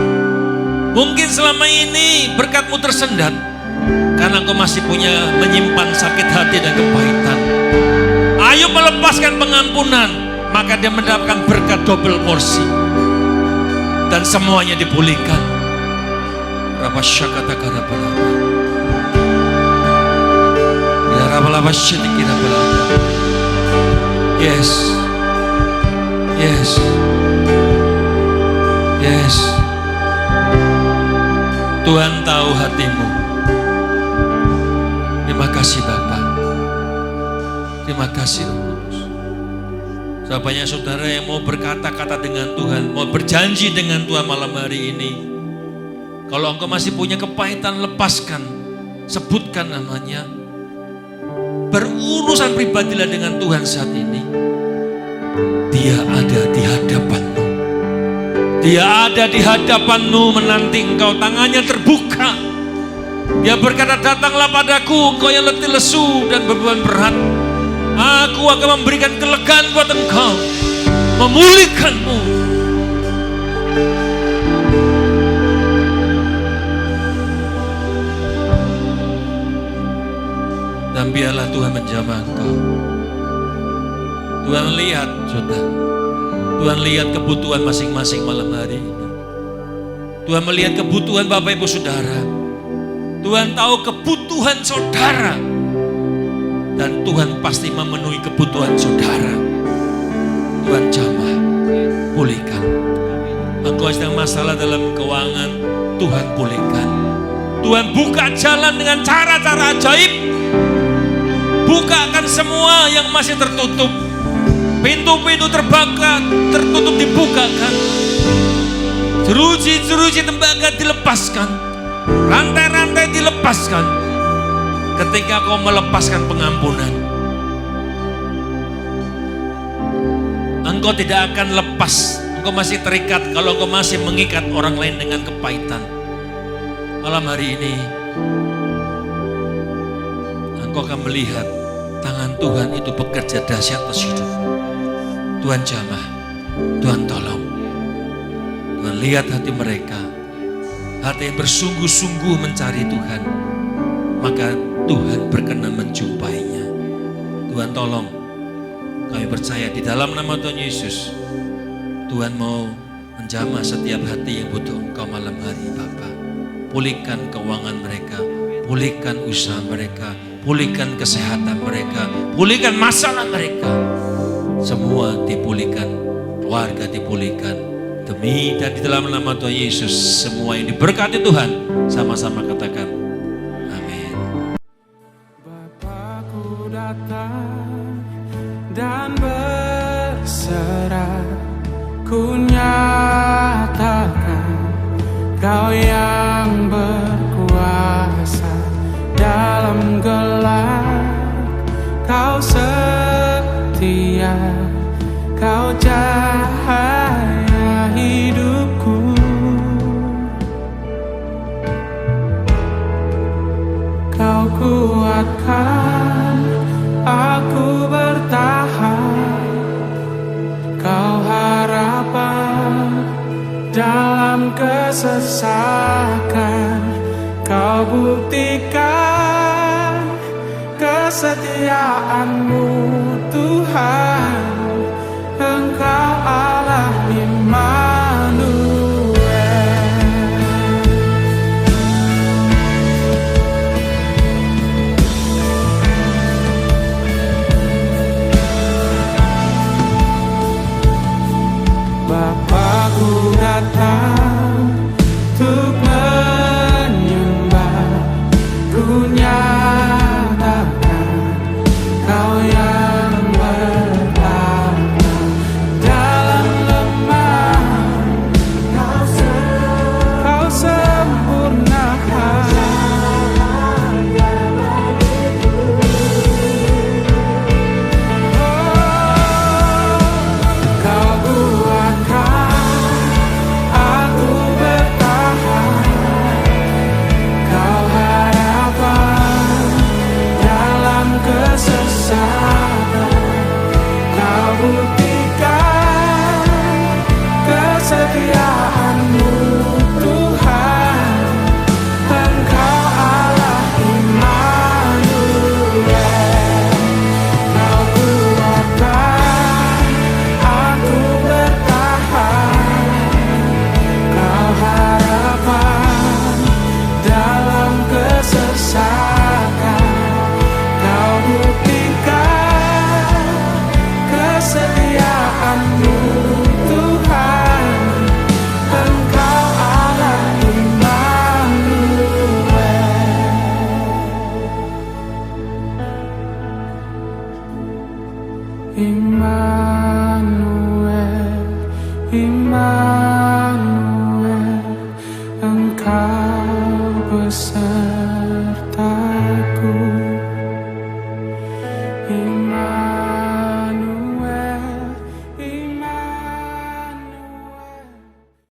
Mungkin selama ini berkatmu tersendat karena kau masih punya menyimpan sakit hati dan kepahitan. Ayub melepaskan pengampunan, maka dia mendapatkan berkat double porsi dan semuanya dipulihkan. Rapa syakata karabalaba. Ya rabalaba syediki rabalaba. Yes. Yes. Yes. Tuhan tahu hatimu. Terima kasih Bapak. Terima kasih Roh Kudus. Banyak saudara yang mau berkata-kata dengan Tuhan, mau berjanji dengan Tuhan malam hari ini. Kalau engkau masih punya kepahitan, lepaskan, sebutkan namanya. Berurusan pribadilah dengan Tuhan saat ini. Dia ada di hadapanmu. Dia ada di hadapanmu menanti engkau, tangannya terbuka. Dia berkata, datanglah padaku engkau yang letih lesu dan beban berat. Aku akan memberikan kelegaan buat engkau, memulihkanmu. Dan biarlah Tuhan menjamah engkau. Tuhan lihat, saudara. Tuhan lihat kebutuhan masing-masing malam hari ini. Tuhan melihat kebutuhan Bapak Ibu Saudara. Tuhan tahu kebutuhan saudara. Dan Tuhan pasti memenuhi kebutuhan saudara. Tuhan jamah, pulihkan. Engkau sedang masalah dalam keuangan, Tuhan pulihkan. Tuhan buka jalan dengan cara-cara ajaib. Bukakan semua yang masih tertutup. Pintu-pintu terbakar, tertutup dibukakan. Jeruji-jeruji tembaga dilepaskan. Rantai-rantai dilepaskan. Ketika kau melepaskan pengampunan, Engkau tidak akan lepas. Engkau masih terikat kalau engkau masih mengikat orang lain dengan kepahitan. Malam hari ini engkau akan melihat tangan Tuhan itu bekerja dahsyat atas hidup. Tuhan jamah, Tuhan tolong. Tuhan lihat hati mereka, hati yang bersungguh-sungguh mencari Tuhan, maka Tuhan berkenan menjumpainya. Tuhan tolong, kami percaya di dalam nama Tuhan Yesus, Tuhan mau menjamah setiap hati yang butuh Engkau malam hari Bapa. Pulihkan keuangan mereka, pulihkan usaha mereka, pulihkan kesehatan mereka, pulihkan masalah mereka. Semua dipulihkan, keluarga dipulihkan. Demi dan di dalam nama Tuhan Yesus, semua yang diberkati Tuhan, sama-sama katakan amin. Bapakku datang dan berserah, ku nyatakan Kau yang berkuasa dalam gelap, Kau setia, Kau cahaya hidupku. Kau kuatkan aku bertahan, Kau harapan dalam kesesakan, Kau buktikan kesetiaan-Mu Tuhan.